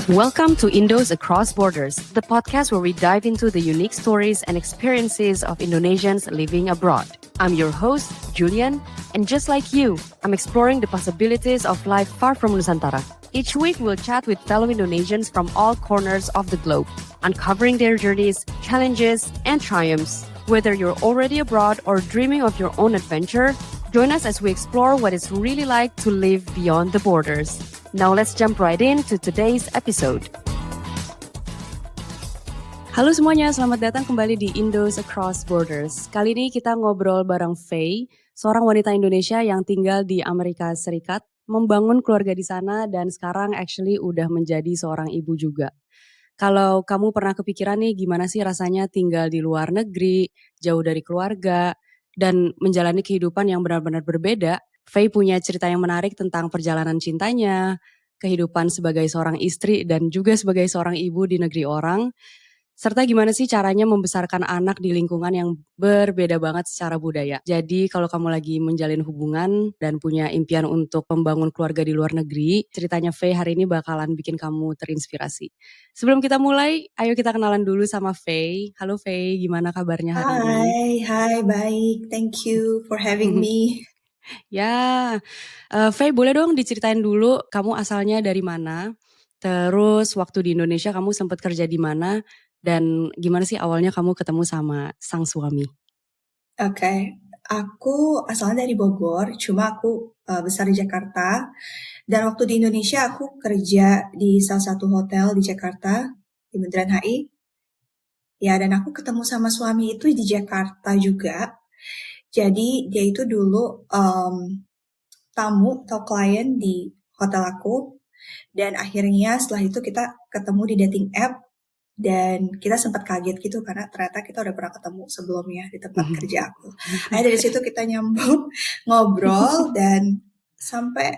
Welcome to Indos Across Borders, the podcast where we dive into the unique stories and experiences of Indonesians living abroad. I'm your host, Julian, and just like you, I'm exploring the possibilities of life far from Nusantara. Each week, we'll chat with fellow Indonesians from all corners of the globe, uncovering their journeys, challenges, and triumphs. Whether you're already abroad or dreaming of your own adventure, join us as we explore what it's really like to live beyond the borders. Now let's jump right into today's episode. Halo semuanya, selamat datang kembali di Indos Across Borders. Kali ini kita ngobrol bareng Faye, seorang wanita Indonesia yang tinggal di Amerika Serikat, membangun keluarga di sana dan sekarang actually udah menjadi seorang ibu juga. Kalau kamu pernah kepikiran nih gimana sih rasanya tinggal di luar negeri, jauh dari keluarga, dan menjalani kehidupan yang benar-benar berbeda, Faye punya cerita yang menarik tentang perjalanan cintanya, kehidupan sebagai seorang istri dan juga sebagai seorang ibu di negeri orang, serta gimana sih caranya membesarkan anak di lingkungan yang berbeda banget secara budaya. Jadi kalau kamu lagi menjalin hubungan dan punya impian untuk membangun keluarga di luar negeri, ceritanya Faye hari ini bakalan bikin kamu terinspirasi. Sebelum kita mulai, ayo kita kenalan dulu sama Faye. Halo Faye, gimana kabarnya hari ini? Hai, baik. Thank you for having me. Ya, Faye boleh dong diceritain dulu kamu asalnya dari mana, terus waktu di Indonesia kamu sempat kerja di mana, dan gimana sih awalnya kamu ketemu sama sang suami? Oke, aku asalnya dari Bogor, cuma aku besar di Jakarta. Dan waktu di Indonesia aku kerja di salah satu hotel di Jakarta, di Bundaran HI. Ya, dan aku ketemu sama suami itu di Jakarta juga. Jadi dia itu dulu tamu atau klien di hotel aku. Dan akhirnya setelah itu kita ketemu di dating app. Dan kita sempat kaget gitu karena ternyata kita udah pernah ketemu sebelumnya di tempat kerja aku. Akhirnya dari situ kita nyambung ngobrol dan sampai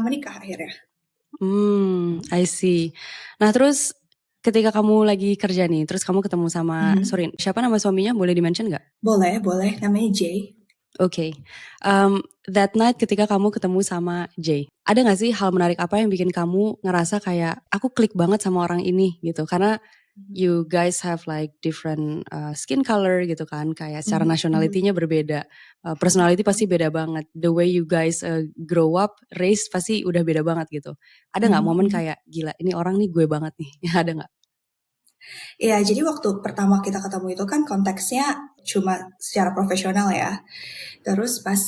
menikah akhirnya. I see. Nah terus ketika kamu lagi kerja nih, terus kamu ketemu sama, sorry, siapa nama suaminya? Boleh di-mention nggak? Boleh, namanya Jay. Oke, that night ketika kamu ketemu sama Jay, ada gak sih hal menarik apa yang bikin kamu ngerasa kayak aku klik banget sama orang ini gitu? Karena you guys have like different skin color gitu kan, kayak secara nationality-nya berbeda, personality pasti beda banget, the way you guys grow up, race pasti udah beda banget gitu. Ada gak momen kayak gila ini orang nih gue banget nih, ada gak? Iya, jadi waktu pertama kita ketemu itu kan konteksnya cuma secara profesional ya. Terus pas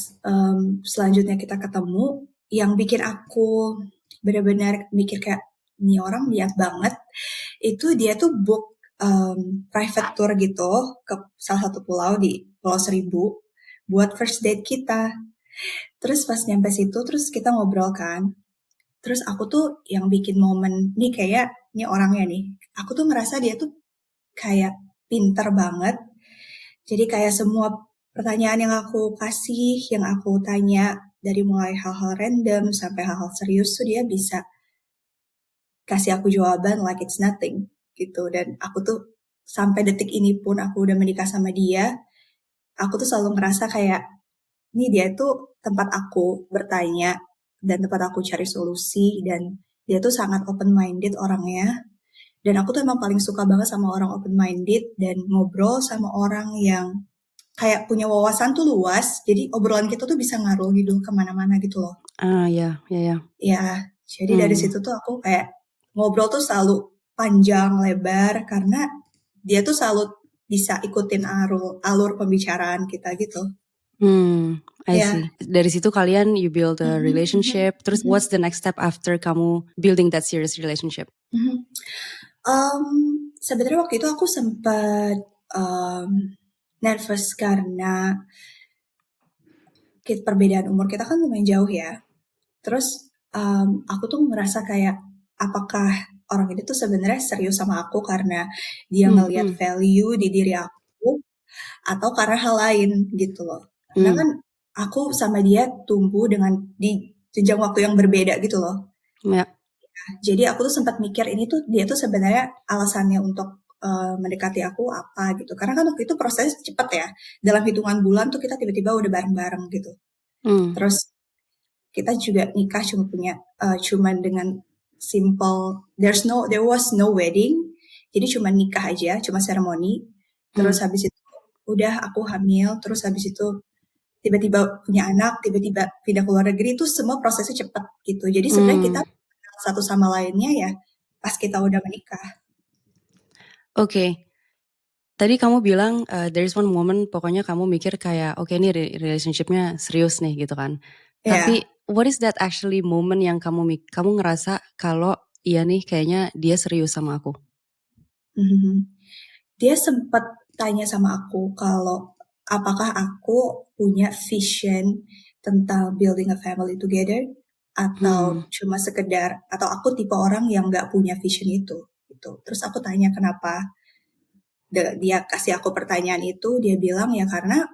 selanjutnya kita ketemu, yang bikin aku benar-benar mikir kayak ini orang niat banget, itu dia tuh book private tour gitu ke salah satu pulau di Pulau Seribu buat first date kita. Terus pas nyampe situ, terus kita ngobrol kan. Terus aku tuh yang bikin momen, nih kayak ini orangnya nih. Aku tuh ngerasa dia tuh kayak pinter banget. Jadi kayak semua pertanyaan yang aku kasih, yang aku tanya dari mulai hal-hal random sampai hal-hal serius tuh dia bisa kasih aku jawaban like it's nothing gitu. Dan aku tuh sampai detik ini pun aku udah menikah sama dia, aku tuh selalu ngerasa kayak ini dia tuh tempat aku bertanya dan tempat aku cari solusi, dan dia tuh sangat open minded orangnya. Dan aku tuh emang paling suka banget sama orang open minded dan ngobrol sama orang yang kayak punya wawasan tuh luas. Jadi obrolan kita tuh bisa ngaruh gitu kemana-mana gitu loh. Ya. Ya, jadi dari situ tuh aku kayak ngobrol tuh selalu panjang lebar karena dia tuh selalu bisa ikutin alur pembicaraan kita gitu. I see. Dari situ kalian you build a relationship. Terus what's the next step after kamu building that serious relationship? Sebenarnya waktu itu aku sempat nervous karena perbedaan umur kita kan lumayan jauh ya. Terus aku tuh ngerasa kayak apakah orang ini tuh sebenarnya serius sama aku karena dia ngelihat value di diri aku atau karena hal lain gitu loh. Karena kan aku sama dia tumbuh di jenjang waktu yang berbeda gitu loh. Ya. Jadi aku tuh sempat mikir ini tuh dia tuh sebenarnya alasannya untuk mendekati aku apa gitu. Karena kan waktu itu prosesnya cepet ya. Dalam hitungan bulan tuh kita tiba-tiba udah bareng-bareng gitu. Terus kita juga nikah cuma dengan simple. There was no wedding, jadi cuma nikah aja, cuma seremoni. Terus habis itu udah aku hamil, terus habis itu tiba-tiba punya anak, tiba-tiba pindah ke luar negeri, itu semua prosesnya cepat gitu. Jadi sebenarnya kita satu sama lainnya ya pas kita udah menikah. Oke. Tadi kamu bilang there is one moment pokoknya kamu mikir kayak oke ini relationship-nya serius nih gitu kan. Ya. Tapi what is that actually moment yang kamu ngerasa kalau iya nih kayaknya dia serius sama aku? Dia sempat tanya sama aku kalau apakah aku punya vision tentang building a family together atau cuma sekedar, atau aku tipe orang yang nggak punya vision itu gitu. Terus aku tanya kenapa. Dia kasih aku pertanyaan itu, dia bilang ya karena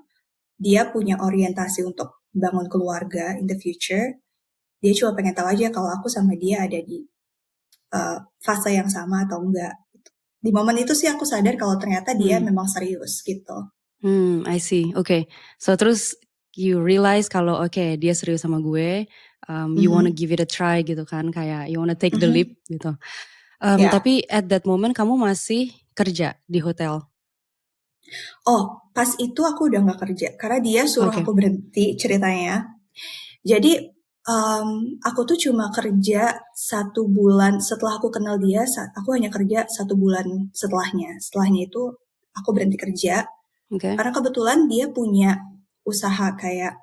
dia punya orientasi untuk bangun keluarga in the future. Dia cuma pengen tahu aja kalau aku sama dia ada di fase yang sama atau enggak. Gitu. Di momen itu sih aku sadar kalau ternyata dia memang serius gitu. I see. Okay. So terus you realize kalau oke dia serius sama gue, you wanna give it a try gitu kan, kayak you wanna take the leap gitu. Ya. Tapi at that moment kamu masih kerja di hotel. Oh, pas itu aku udah nggak kerja karena dia suruh Oke. aku berhenti ceritanya. Jadi aku tuh cuma kerja 1 bulan setelah aku kenal dia. Aku hanya kerja 1 bulan setelahnya. Setelahnya itu aku berhenti kerja Oke. karena kebetulan dia punya usaha kayak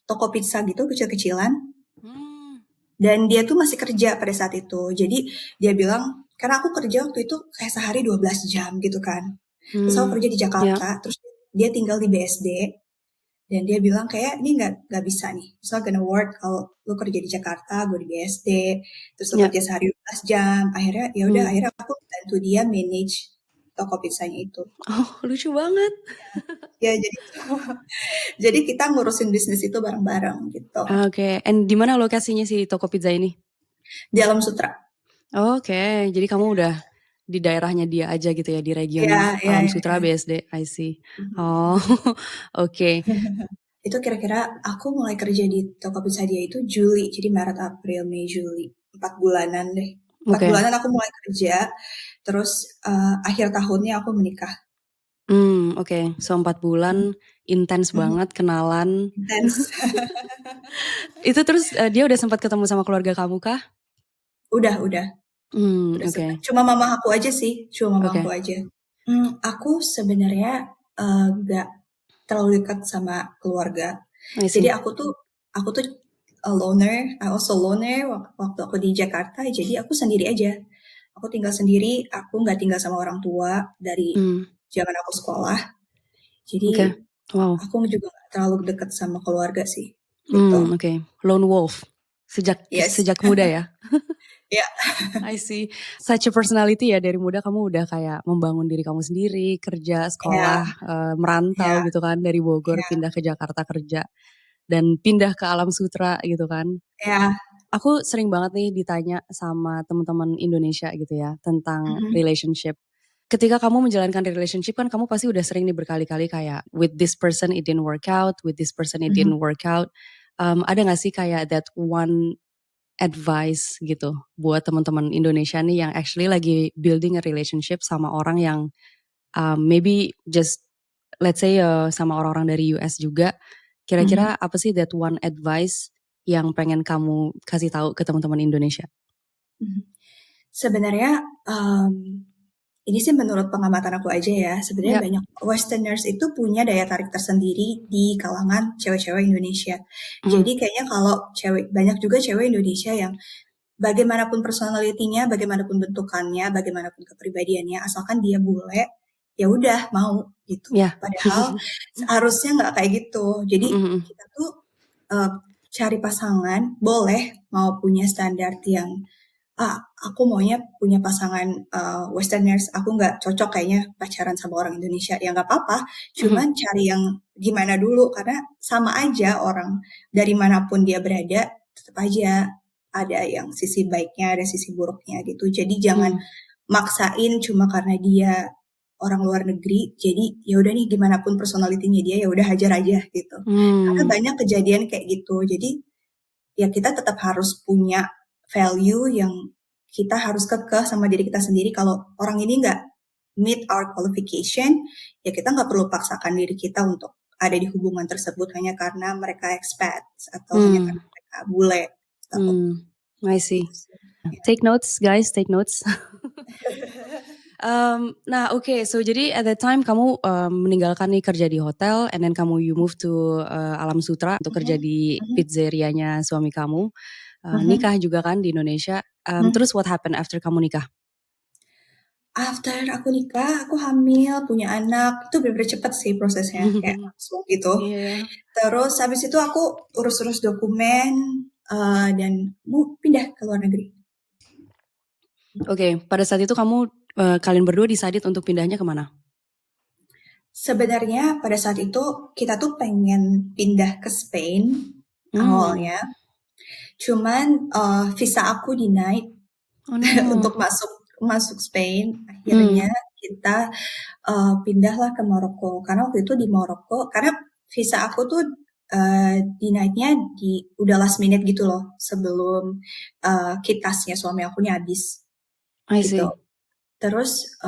toko pizza gitu kecil-kecilan. Dan dia tuh masih kerja pada saat itu. Jadi dia bilang, karena aku kerja waktu itu kayak sehari 12 jam gitu kan. Terus aku kerja di Jakarta, terus dia tinggal di BSD. Dan dia bilang kayak ini nggak bisa nih, it's not gonna work kalau lu kerja di Jakarta, gue di BSD, terus lu kerja sehari 12 jam. Akhirnya ya udah, akhirnya aku bantu dia manage toko pizzanya itu. Oh lucu banget. Ya jadi jadi kita ngurusin bisnis itu bareng-bareng gitu. Oke, and di mana lokasinya si toko pizza ini? Di Alam Sutra. Oke, jadi kamu udah di daerahnya dia aja gitu ya, di region Alam Sutra BSD, I see. Oh, oke. Itu kira-kira aku mulai kerja di toko pizza dia itu Juli, jadi Maret, April, Mei, Juli, 4 bulanan deh. 4 bulanan aku mulai kerja, terus akhir tahunnya aku menikah. Oke. So 4 bulan intens banget kenalan. Intens. Itu terus dia udah sempat ketemu sama keluarga kamu kah? Udah. Oke. Cuma mama aku aja sih, aja. Aku sebenarnya gak terlalu dekat sama keluarga. Jadi aku tuh a loner, I also loner waktu aku di Jakarta. Jadi aku sendiri aja. Aku tinggal sendiri, aku nggak tinggal sama orang tua dari zaman aku sekolah. Jadi aku juga gak terlalu dekat sama keluarga sih. Gitu. Oke. Lone wolf. Sejak muda ya? Ya. I see. Such a personality ya, dari muda kamu udah kayak membangun diri kamu sendiri, kerja, sekolah, merantau gitu kan, dari Bogor pindah ke Jakarta kerja, dan pindah ke Alam Sutra gitu kan. Ya. Aku sering banget nih ditanya sama teman-teman Indonesia gitu ya, tentang relationship. Ketika kamu menjalankan relationship kan kamu pasti udah sering nih berkali-kali kayak with this person it didn't work out, with this person it didn't work out. Ada gak sih kayak that one advice gitu buat teman-teman Indonesia nih yang actually lagi building a relationship sama orang yang maybe just let's say sama orang-orang dari US juga. Kira-kira apa sih that one advice yang pengen kamu kasih tahu ke teman-teman Indonesia? Sebenarnya ini sih menurut pengamatan aku aja ya. Sebenarnya banyak Westerners itu punya daya tarik tersendiri di kalangan cewek-cewek Indonesia. Jadi kayaknya kalau banyak juga cewek Indonesia yang bagaimanapun personalitinya, bagaimanapun bentukannya, bagaimanapun kepribadiannya, asalkan dia bule, ya udah mau gitu. Padahal harusnya nggak kayak gitu. Jadi kita tuh cari pasangan boleh mau punya standar yang aku maunya punya pasangan Westerners, aku nggak cocok kayaknya pacaran sama orang Indonesia. Ya nggak apa-apa, cuman cari yang gimana dulu, karena sama aja orang dari manapun dia berada, tetap aja ada yang sisi baiknya, ada sisi buruknya gitu. Jadi jangan maksain cuma karena dia orang luar negeri, jadi ya udah nih gimana pun personalitinya dia, ya udah hajar aja gitu. Karena banyak kejadian kayak gitu. Jadi ya kita tetap harus punya value yang kita harus kekeh sama diri kita sendiri. Kalau orang ini nggak meet our qualification, ya kita nggak perlu paksakan diri kita untuk ada di hubungan tersebut hanya karena mereka expat atau hanya karena mereka bule. I see. Gitu sih. Take notes, guys. Take notes. Nah, so jadi at that time kamu meninggalkan nih kerja di hotel, and then you move to Alam Sutra untuk kerja di pizzerianya suami kamu. Nikah juga kan di Indonesia. Terus what happened after kamu nikah? After aku nikah, aku hamil, punya anak, itu bener-bener cepet sih prosesnya, kayak langsung gitu. Yeah. Terus habis itu aku urus-urus dokumen dan mau pindah ke luar negeri. Oke, pada saat itu kalian berdua decided untuk pindahnya kemana? Sebenarnya pada saat itu kita tuh pengen pindah ke Spain awalnya, cuman visa aku denied untuk masuk Spain. Akhirnya kita pindahlah ke Maroko, karena waktu itu di Maroko, karena visa aku tuh denied-nya udah last minute gitu loh, sebelum kitasnya suami aku nih habis gitu. Terus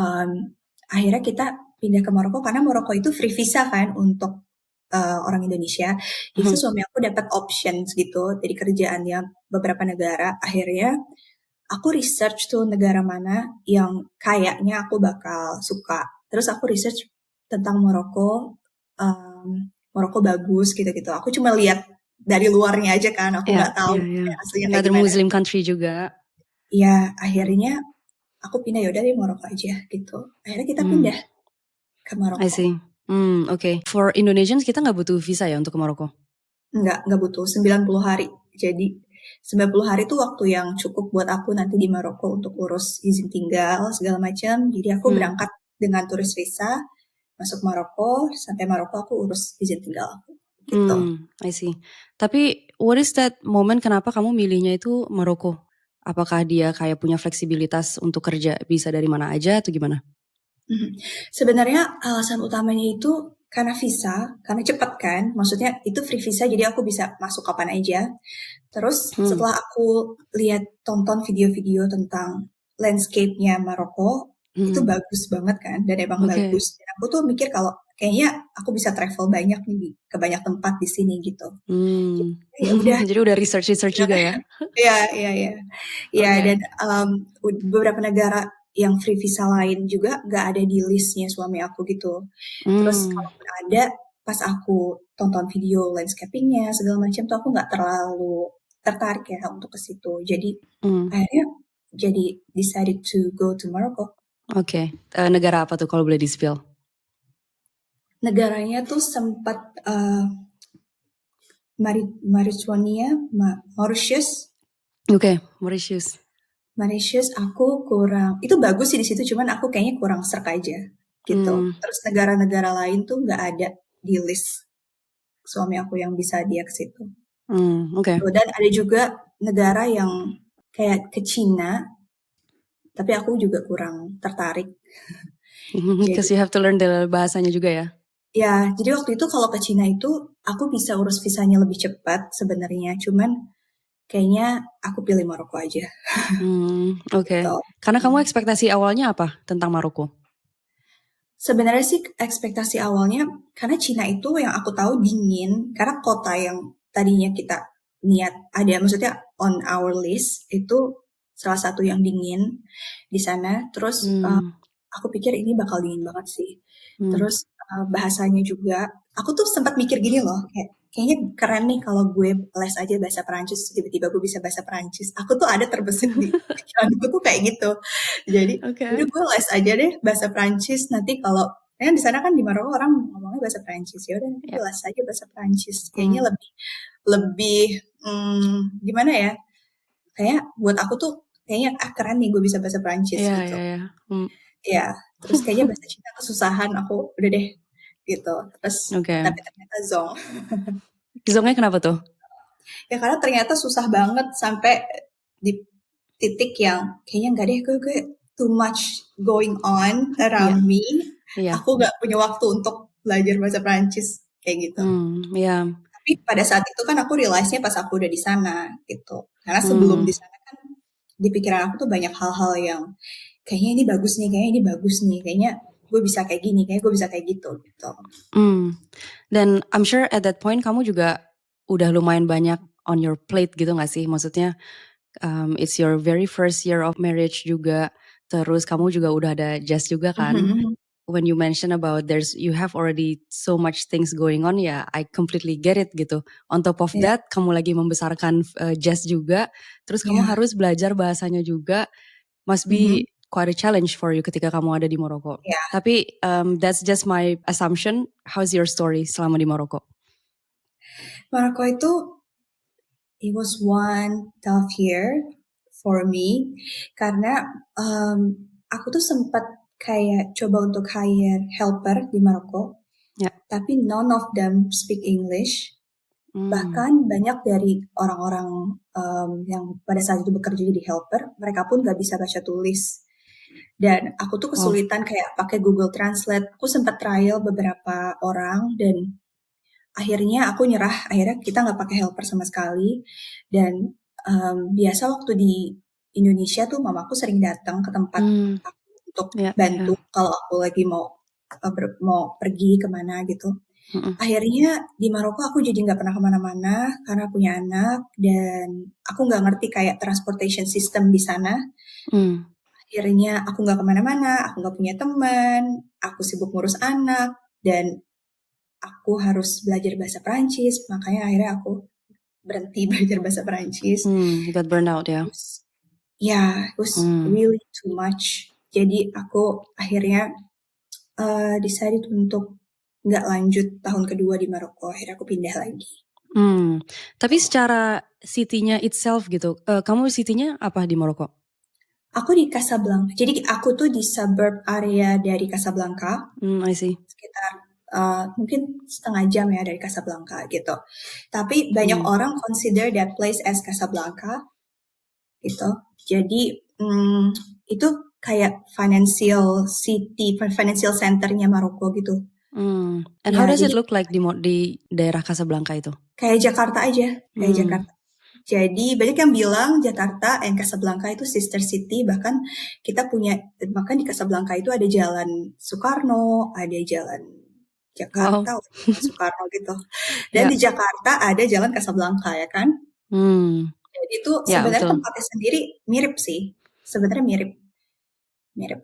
akhirnya kita pindah ke Maroko karena Maroko itu free visa kan untuk orang Indonesia. Jadi suami aku dapat options gitu dari kerjaannya beberapa negara. Akhirnya aku research tuh negara mana yang kayaknya aku bakal suka. Terus aku research tentang Maroko. Maroko bagus gitu-gitu. Aku cuma lihat dari luarnya aja kan. Aku nggak tahu aslinya kayak Another gimana. Muslim country juga. Ya, akhirnya aku pindah yaudah di Maroko aja gitu. Akhirnya kita pindah ke Maroko. I see. Okay. For Indonesians kita nggak butuh visa ya untuk ke Maroko? Nggak butuh 90 hari. Jadi 90 hari itu waktu yang cukup buat aku nanti di Maroko untuk urus izin tinggal segala macam. Jadi aku berangkat dengan turis visa, masuk Maroko, sampai Maroko aku urus izin tinggal aku. Gitu. I see. Tapi what is that moment kenapa kamu milihnya itu Maroko? Apakah dia kayak punya fleksibilitas untuk kerja bisa dari mana aja atau gimana? Sebenarnya alasan utamanya itu karena visa, karena cepat kan. Maksudnya itu free visa jadi aku bisa masuk kapan aja. Terus setelah aku tonton video-video tentang landscape-nya Maroko, itu bagus banget kan, dan emang bagus. Dan aku tuh mikir kalau kayaknya aku bisa travel banyak nih ke banyak tempat di sini gitu. Ya udah. Jadi udah research juga ya? Iya. Ya, dan beberapa negara yang free visa lain juga nggak ada di listnya suami aku gitu. Terus kalaupun ada, pas aku tonton video landscapingnya segala macam tuh aku nggak terlalu tertarik ya untuk ke situ. Jadi akhirnya decided to go to Morocco. Oke. Negara apa tuh kalau boleh di-spill? Negaranya tuh sempat Mauritius. Oke, Mauritius. Mauritius aku kurang, itu bagus sih di situ, cuman aku kayaknya kurang serk aja gitu. Terus negara-negara lain tuh nggak ada di list suami aku yang bisa dia ke situ. Dan ada juga negara yang kayak ke Cina, tapi aku juga kurang tertarik. Because you have to learn the bahasanya juga ya? Ya, jadi waktu itu kalau ke Cina itu aku bisa urus visanya lebih cepat sebenarnya, cuman kayaknya aku pilih Maroko aja. Oke. Karena kamu ekspektasi awalnya apa tentang Maroko? Sebenarnya sih ekspektasi awalnya karena Cina itu yang aku tahu dingin, karena kota yang tadinya kita niat ada, maksudnya on our list itu salah satu yang dingin di sana. Terus aku pikir ini bakal dingin banget sih. Terus bahasanya juga, aku tuh sempat mikir gini loh, kayaknya keren nih kalau gue les aja bahasa Perancis, tiba-tiba gue bisa bahasa Perancis. Aku tuh ada terbesit di pikiranku tuh kayak gitu. Jadi, udah gue les aja deh bahasa Perancis. Nanti kalau di sana kan di Maroko orang ngomongnya bahasa Perancis, ya udah nanti gue les aja bahasa Perancis. Kayaknya lebih gimana ya? Kayak buat aku tuh kayaknya keren nih gue bisa bahasa Perancis gitu. Ya, terus kayaknya bahasa Cina kesusahan, aku udah deh gitu. Terus tapi ternyata zonk. Zonknya kenapa tuh? Ya karena ternyata susah banget sampai di titik yang kayaknya enggak deh, gue too much going on around me. Aku nggak punya waktu untuk belajar bahasa Perancis kayak gitu. Tapi pada saat itu kan aku realize-nya pas aku udah di sana gitu. Karena sebelum di sana kan di pikiran aku tuh banyak hal-hal yang kayaknya ini bagus nih, kayaknya gue bisa kayak gini, kayaknya gue bisa kayak gitu. Dan I'm sure at that point kamu juga udah lumayan banyak on your plate gitu gak sih? Maksudnya it's your very first year of marriage juga. Terus kamu juga udah ada Jess juga kan? When you mention about you have already so much things going on, ya I completely get it gitu. On top of Ya, that, kamu lagi membesarkan Jess juga, terus kamu ya, harus belajar bahasanya juga, must be quite a challenge for you ketika kamu ada di Maroko. ya. Tapi that's just my assumption. How's your story selama di Maroko? Maroko itu, it was one tough year for me karena aku tuh sempat kayak coba untuk hire helper di Maroko, Ya. tapi none of them speak English. Bahkan banyak dari orang-orang yang pada saat itu bekerja jadi helper, mereka pun gak bisa baca tulis. Dan aku tuh kesulitan kayak pakai Google Translate. Aku sempat trial beberapa orang dan akhirnya aku nyerah. Akhirnya kita nggak pakai helper sama sekali. Dan biasa waktu di Indonesia tuh mamaku sering datang ke tempat aku untuk bantu kalau aku lagi mau pergi kemana gitu. Akhirnya di Maroko aku jadi nggak pernah kemana-mana karena punya anak dan aku nggak ngerti kayak transportation system di sana. Akhirnya aku nggak kemana-mana, aku nggak punya teman, aku sibuk ngurus anak dan aku harus belajar bahasa Perancis. Makanya akhirnya aku berhenti belajar bahasa Perancis. You got burned out ya? Yeah, it was really too much. Jadi aku akhirnya decided untuk nggak lanjut tahun kedua di Maroko. Akhirnya aku pindah lagi. Tapi secara city-nya itself gitu, kamu city-nya apa di Maroko? Aku di Casablanca. Jadi aku tuh di suburb area dari Casablanca. I see. Sekitar mungkin setengah jam ya dari Casablanca gitu. Tapi banyak orang consider that place as Casablanca gitu. Jadi itu kayak financial city, financial centernya Maroko gitu. And how does it look like di daerah Casablanca itu? Kayak Jakarta aja, kayak Jakarta. Jadi banyak yang bilang Jakarta and Casablanca itu sister city, bahkan di Casablanca itu ada jalan Soekarno, ada jalan Jakarta, Soekarno gitu. Dan di Jakarta ada jalan Casablanca ya kan. Jadi itu sebenarnya tempatnya sendiri mirip sih, sebenarnya mirip.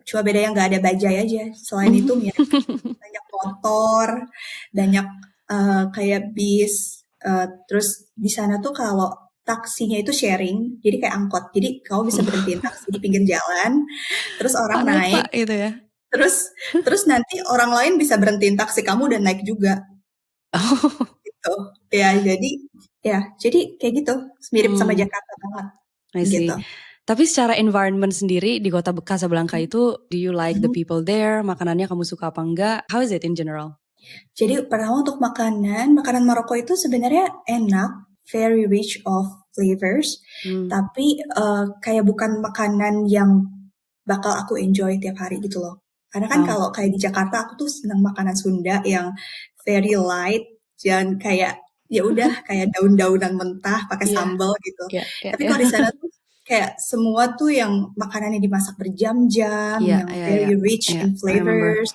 Cuma beda yang nggak ada bajai aja. Selain itu mirip, banyak motor, banyak kayak bis. Terus di sana tuh kalau taksinya itu sharing, jadi kayak angkot. Jadi kamu bisa berhentiin taksi di pinggir jalan, terus orang naik, gitu ya. Terus nanti orang lain bisa berhentiin taksi kamu dan naik juga. Gitu. Ya, jadi kayak gitu, mirip sama Jakarta banget. I see. Gitu. Tapi secara environment sendiri di kota Casablanca itu, do you like the people there? Makanannya kamu suka apa enggak? How is it in general? Jadi pertama untuk makanan Maroko itu sebenarnya enak, very rich of flavors, tapi kayak bukan makanan yang bakal aku enjoy tiap hari gitu loh. Karena kan kalau kayak di Jakarta aku tuh senang makanan Sunda yang very light, jangan kayak ya udah kayak daun-daunan mentah pakai sambal gitu. Tapi kalau di sana tuh kayak semua tuh yang makanannya dimasak berjam-jam, yang very rich in flavors.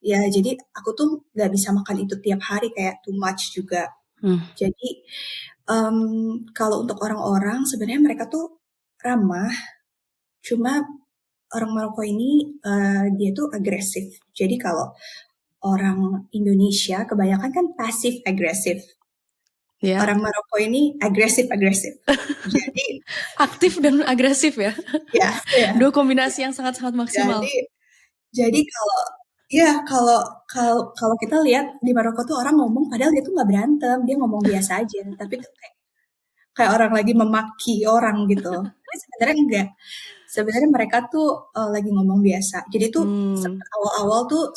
Ya, jadi aku tuh nggak bisa makan itu tiap hari, kayak too much juga. Jadi kalau untuk orang-orang sebenarnya mereka tuh ramah, cuma orang Maroko ini dia tuh agresif. Jadi kalau orang Indonesia kebanyakan kan pasif agresif. Orang Maroko ini agresif. Jadi aktif dan agresif ya. Ya. Dua kombinasi yang sangat-sangat maksimal. Jadi kalau kita lihat di Maroko tuh orang ngomong padahal dia tuh nggak berantem, dia ngomong biasa aja, tapi tuh kayak orang lagi memaki orang gitu. Tapi sebenarnya enggak. Sebenarnya mereka tuh lagi ngomong biasa. Jadi tuh awal-awal tuh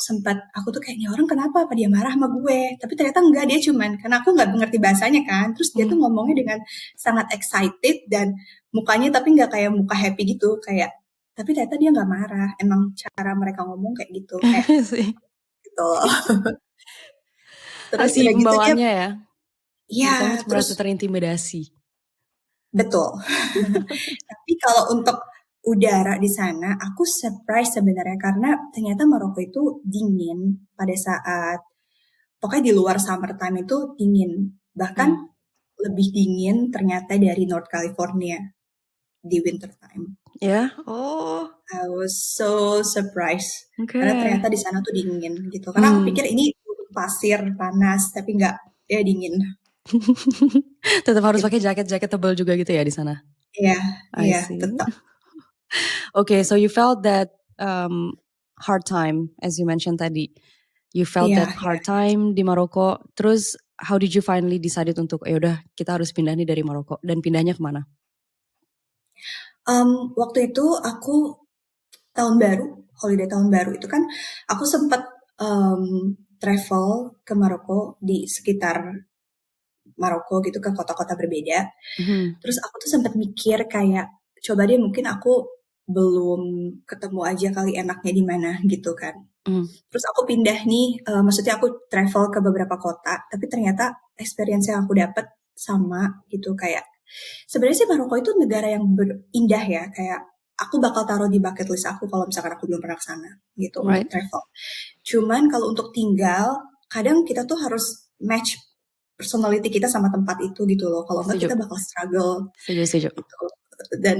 aku tuh kayak, orang kenapa? Apa dia marah sama gue? Tapi ternyata enggak, dia cuman karena aku nggak mengerti bahasanya kan. Terus dia tuh ngomongnya dengan sangat excited dan mukanya tapi nggak kayak muka happy gitu, tapi ternyata dia nggak marah. Emang cara mereka ngomong kayak gitu, kayak gitu. Terus udah gitu dia, kamu merasa terintimidasi. Betul. Tapi kalau untuk udara di sana, aku surprise sebenarnya karena ternyata Maroko itu dingin pada saat pokoknya di luar summertime itu dingin. Bahkan Hmm. lebih dingin ternyata dari North California di winter time. Ya, oh, I was so surprised karena oke. ternyata di sana tuh dingin gitu. Karena aku Hmm. pikir ini pasir panas, tapi enggak, ya dingin Tetap harus pakai gitu. jaket-jaket tebal juga gitu ya di sana. Iya, I iya, see. tetap. Okay, so you felt that hard time as you mentioned tadi. You felt Iya, that iya. hard time di Maroko. Terus how did you finally decided untuk ya udah kita harus pindah nih dari Maroko dan pindahnya kemana? Waktu itu aku tahun baru, holiday tahun baru itu kan aku sempat travel ke Maroko di sekitar Maroko gitu ke kota-kota berbeda. Mhm. Terus aku tuh sempat mikir kayak coba deh mungkin aku belum ketemu aja kali enaknya di mana gitu kan. Mhm. Terus aku pindah nih, maksudnya aku travel ke beberapa kota, tapi ternyata experience yang aku dapat sama gitu kayak sebenarnya sih Maroko itu negara yang indah ya, kayak aku bakal taruh di bucket list aku kalau misalkan aku belum pernah ke sana gitu untuk Right. travel. Cuman kalau untuk tinggal, kadang kita tuh harus match personality kita sama tempat itu gitu loh. Kalau enggak Setuju. kita bakal struggle Setuju, setuju. gitu. Dan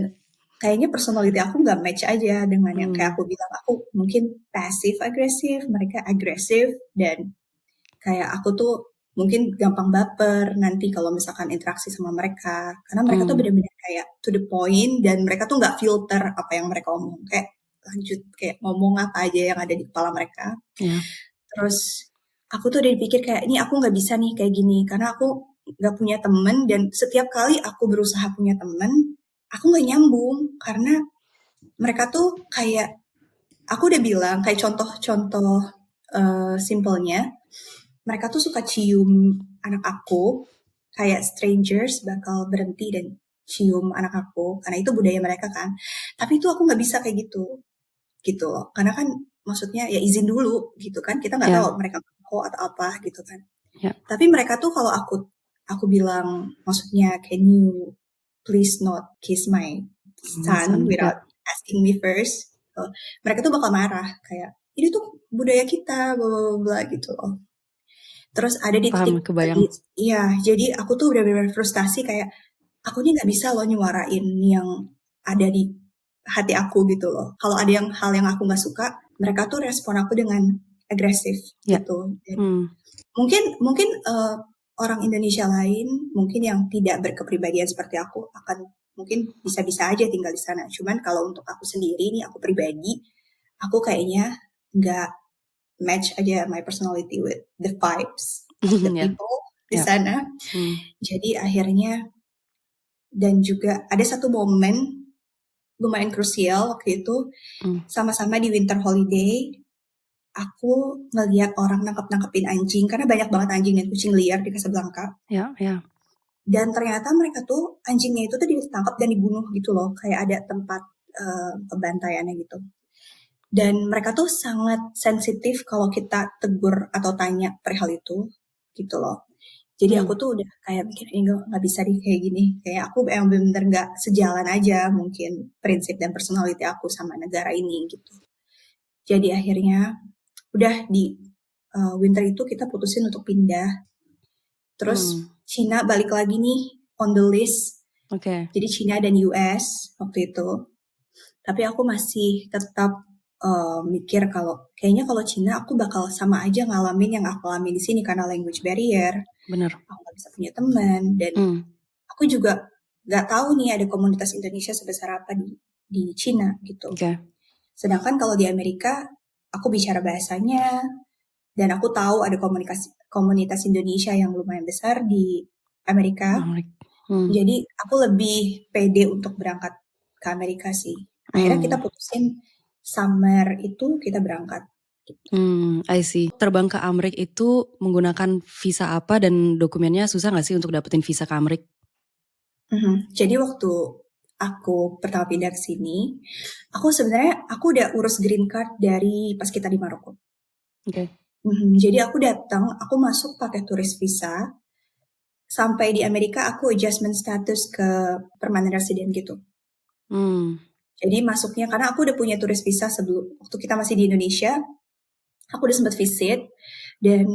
kayaknya personality aku nggak match aja dengan yang kayak Hmm. aku bilang aku mungkin passive agresif, mereka agresif dan kayak aku tuh mungkin gampang baper nanti kalau misalkan interaksi sama mereka. Karena mereka tuh Hmm. benar-benar kayak to the point dan mereka tuh nggak filter apa yang mereka omong. Kayak lanjut kayak ngomong apa aja yang ada di kepala mereka. Ya. Terus aku tuh udah dipikir kayak ini aku nggak bisa nih kayak gini karena aku nggak punya temen dan setiap kali aku berusaha punya temen aku nggak nyambung karena mereka tuh kayak aku udah bilang kayak contoh-contoh simpelnya mereka tuh suka cium anak aku kayak strangers bakal berhenti dan cium anak aku karena itu budaya mereka kan tapi itu aku nggak bisa kayak gitu gitu loh. Karena kan maksudnya ya izin dulu gitu kan. Kita nggak tahu Ya. mereka kok atau apa gitu kan. Ya. Tapi mereka tuh kalau aku bilang maksudnya can you please not kiss my son Alasan. Ya. without asking me first. Mereka tuh bakal marah kayak ini tuh budaya kita bla bla bla gitu loh. Terus ada di Paham, titik kebayang. lagi iya jadi aku tuh udah benar frustasi kayak aku ini nggak bisa loh nyuarain yang ada di hati aku gitu loh. Kalau ada yang hal yang aku nggak suka, mereka tuh respon aku dengan agresif Ya. gitu. Dan Hmm. mungkin mungkin orang Indonesia lain mungkin yang tidak berkepribadian seperti aku akan mungkin bisa-bisa aja tinggal di sana. Cuman kalau untuk aku sendiri nih aku pribadi, aku kayaknya nggak match aja my personality with the vibes of the Ya. people di Ya. sana. Hmm. Jadi akhirnya dan juga ada satu momen lumayan krusial waktu itu Hmm. sama-sama di winter holiday aku ngeliat orang nangkep-nangkepin anjing karena banyak banget anjing dan kucing liar di Casablanca Ya. Ya. dan ternyata mereka tuh anjingnya itu tuh ditangkap dan dibunuh gitu loh kayak ada tempat pembantaiannya gitu dan mereka tuh sangat sensitif kalau kita tegur atau tanya perihal itu gitu loh. Jadi Hmm. aku tuh udah kayak mikir ini nggak bisa nih kayak gini. Kayak aku emang bener-bener nggak sejalan aja mungkin prinsip dan personality aku sama negara ini gitu. Jadi akhirnya udah di winter itu kita putusin untuk pindah. Terus Hmm. Cina balik lagi nih on the list. Oke. Jadi Cina dan US waktu itu. Tapi aku masih tetap mikir kalau kayaknya kalau Cina aku bakal sama aja ngalamin yang aku alami di sini karena language barrier. Benar. Aku nggak bisa punya teman dan Hmm. aku juga nggak tahu nih ada komunitas Indonesia sebesar apa di Cina gitu. Oke. Sedangkan kalau di Amerika, aku bicara bahasanya dan aku tahu ada komunitas Indonesia yang lumayan besar di Amerika. Menarik. Hmm. Jadi aku lebih pede untuk berangkat ke Amerika sih. Akhirnya kita Hmm. putusin summer itu kita berangkat. I see. Terbang ke Amrik itu menggunakan visa apa dan dokumennya susah nggak sih untuk dapetin visa ke Amrik? Jadi waktu aku pertama pindah ke sini, aku sebenarnya aku udah urus green card dari pas kita di Maroko. Oke. Jadi aku datang, aku masuk pakai turis visa, sampai di Amerika aku adjustment status ke permanent resident gitu. Hmm. Jadi masuknya karena aku udah punya turis visa sebelum waktu kita masih di Indonesia, aku udah sempat visit dan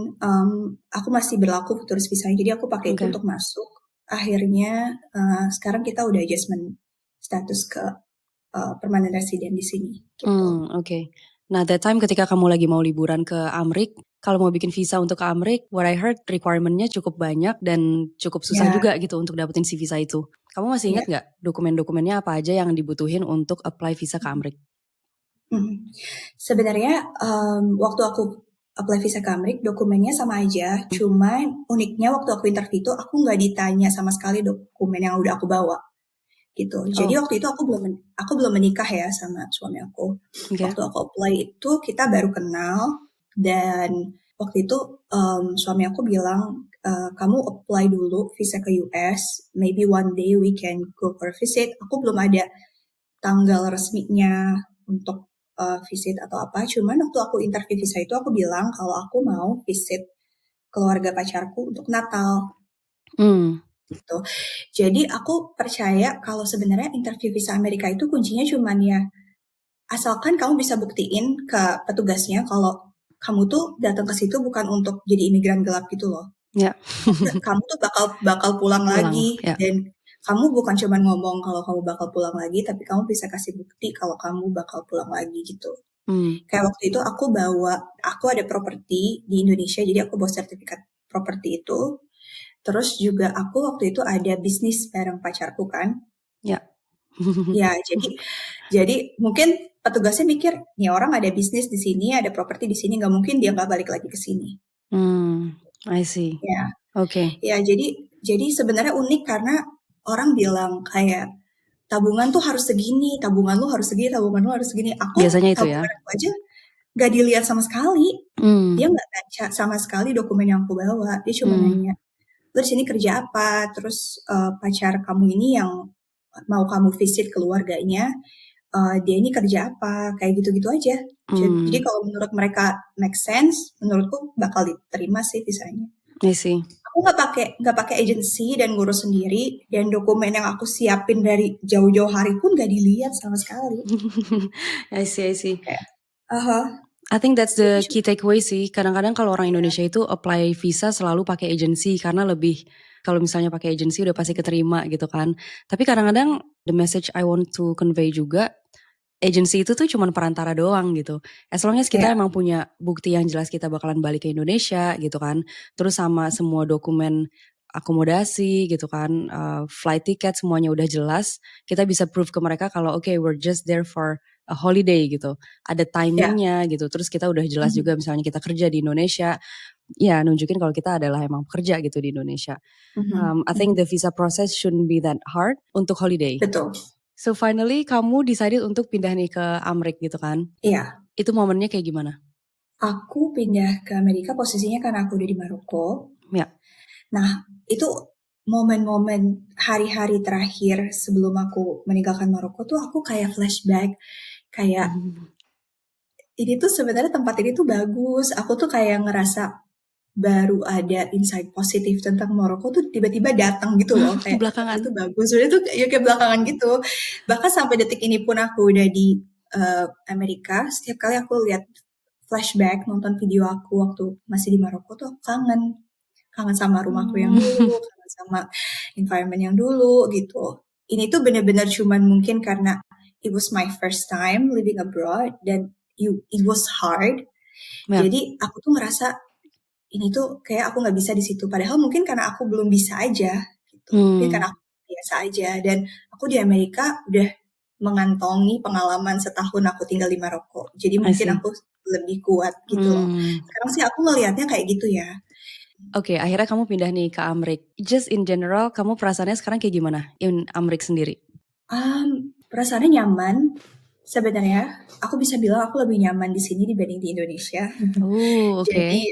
aku masih berlaku turis visa. Jadi aku pakai itu Oke. untuk masuk. Akhirnya sekarang kita udah adjustment status ke permanent resident di sini gitu. Oke. Nah, that time ketika kamu lagi mau liburan ke Amrik, kalau mau bikin visa untuk ke Amrik, what I heard requirement-nya cukup banyak dan cukup susah Ya, juga gitu untuk dapetin si visa itu. Kamu masih ya. ingat nggak dokumen-dokumennya apa aja yang dibutuhin untuk apply visa ke Amrik? Mhm. Sebenarnya waktu aku apply visa ke Amrik dokumennya sama aja, cuman uniknya waktu aku interview itu aku nggak ditanya sama sekali dokumen yang udah aku bawa gitu. Jadi Oh, waktu itu aku belum menikah ya sama suami aku. oke. Waktu aku apply itu kita baru kenal dan waktu itu suami aku bilang kamu apply dulu visa ke US, maybe one day we can go for a visit. Aku belum ada tanggal resminya untuk visit atau apa. Cuman waktu aku interview visa itu aku bilang kalau aku mau visit keluarga pacarku untuk Natal Hmm, gitu. Jadi aku percaya kalau sebenarnya interview visa Amerika itu kuncinya cuman ya asalkan kamu bisa buktiin ke petugasnya kalau kamu tuh datang ke situ bukan untuk jadi imigran gelap gitu loh. ya. Kamu tuh bakal bakal pulang Pulang, lagi ya. dan kamu bukan cuma ngomong kalau kamu bakal pulang lagi, tapi kamu bisa kasih bukti kalau kamu bakal pulang lagi gitu. Hmm, Kayak waktu itu aku ada properti di Indonesia, jadi aku bawa sertifikat properti itu. Terus juga aku waktu itu ada bisnis bareng pacarku kan. ya. Ya, jadi mungkin petugasnya mikir, nih orang ada bisnis di sini, ada properti di sini, nggak mungkin dia nggak balik lagi ke sini. I see. Ya, Oke. ya jadi sebenarnya unik karena orang bilang kayak tabungan tuh harus segini, tabungan lu harus segini, tabungan lu harus segini. Biasanya itu ya. Tabungan aku aja nggak dilihat sama sekali. Dia Hmm, nggak baca sama sekali dokumen yang aku bawa. Dia cuma hmm, nanya, "Lu di sini kerja apa? Terus pacar kamu ini yang mau kamu visit keluarganya, dia ini kerja apa?" Kayak gitu-gitu aja. Jadi hmm, kalau menurut mereka make sense, menurutku bakal diterima sih visanya. I see. Aku nggak pakai agensi dan ngurus sendiri dan dokumen yang aku siapin dari jauh-jauh hari pun nggak dilihat sama sekali. I see, I see. Kayak, aha, I think that's jadi the key takeaway sih. Kadang-kadang kalau orang ya, Indonesia itu apply visa selalu pakai agensi karena lebih kalau misalnya pakai agensi udah pasti keterima gitu kan. Tapi kadang-kadang the message I want to convey juga agensi itu tuh cuman perantara doang gitu. As long as kita ya, emang punya bukti yang jelas kita bakalan balik ke Indonesia gitu kan. Terus sama semua dokumen akomodasi gitu kan, flight ticket semuanya udah jelas. Kita bisa prove ke mereka kalau oke we're just there for a holiday gitu. Ada ya, timingnya gitu. Terus kita udah jelas juga mhm, misalnya kita kerja di Indonesia, ya nunjukin kalau kita adalah emang pekerja gitu di Indonesia. mhm, I think mhm, the visa process shouldn't be that hard untuk holiday. betul. So finally kamu decided untuk pindah nih ke Amrik gitu kan? Iya, Itu momennya kayak gimana? aku pindah ke Amerika posisinya karena aku udah di Maroko. Ya. Nah, itu momen-momen hari-hari terakhir sebelum aku meninggalkan Maroko tuh aku kayak flashback, kayak ini tuh sebenarnya tempat ini tuh bagus. Aku tuh kayak ngerasa baru ada insight positif tentang Maroko tuh tiba-tiba datang gitu loh. Kayak tempat ini Belakangan. tuh bagus. Udah tuh ya kayak belakangan gitu. Bahkan sampai detik ini pun aku udah di Amerika. Setiap kali aku lihat flashback nonton video aku waktu masih di Maroko tuh aku kangen. Kangen sama rumahku yang dulu, kangen sama environment yang dulu gitu. Ini tuh bener-bener cuman mungkin karena it was my first time living abroad dan it was hard. Ya. Jadi aku tuh ngerasa ini tuh kayak aku nggak bisa di situ. Padahal mungkin karena aku belum bisa aja gitu. Mungkin Hmm, karena aku biasa aja dan aku di Amerika udah mengantongi pengalaman setahun aku tinggal di Maroko. Jadi I mungkin see. aku lebih kuat gitu loh. Hmm. Sekarang sih aku ngelihatnya kayak gitu ya. Oke, akhirnya kamu pindah nih ke Amrik. Just in general, kamu perasaannya sekarang kayak gimana in Amrik sendiri? Perasaannya nyaman. Sebenarnya aku bisa bilang aku lebih nyaman di sini dibanding di Indonesia. Oh, Jadi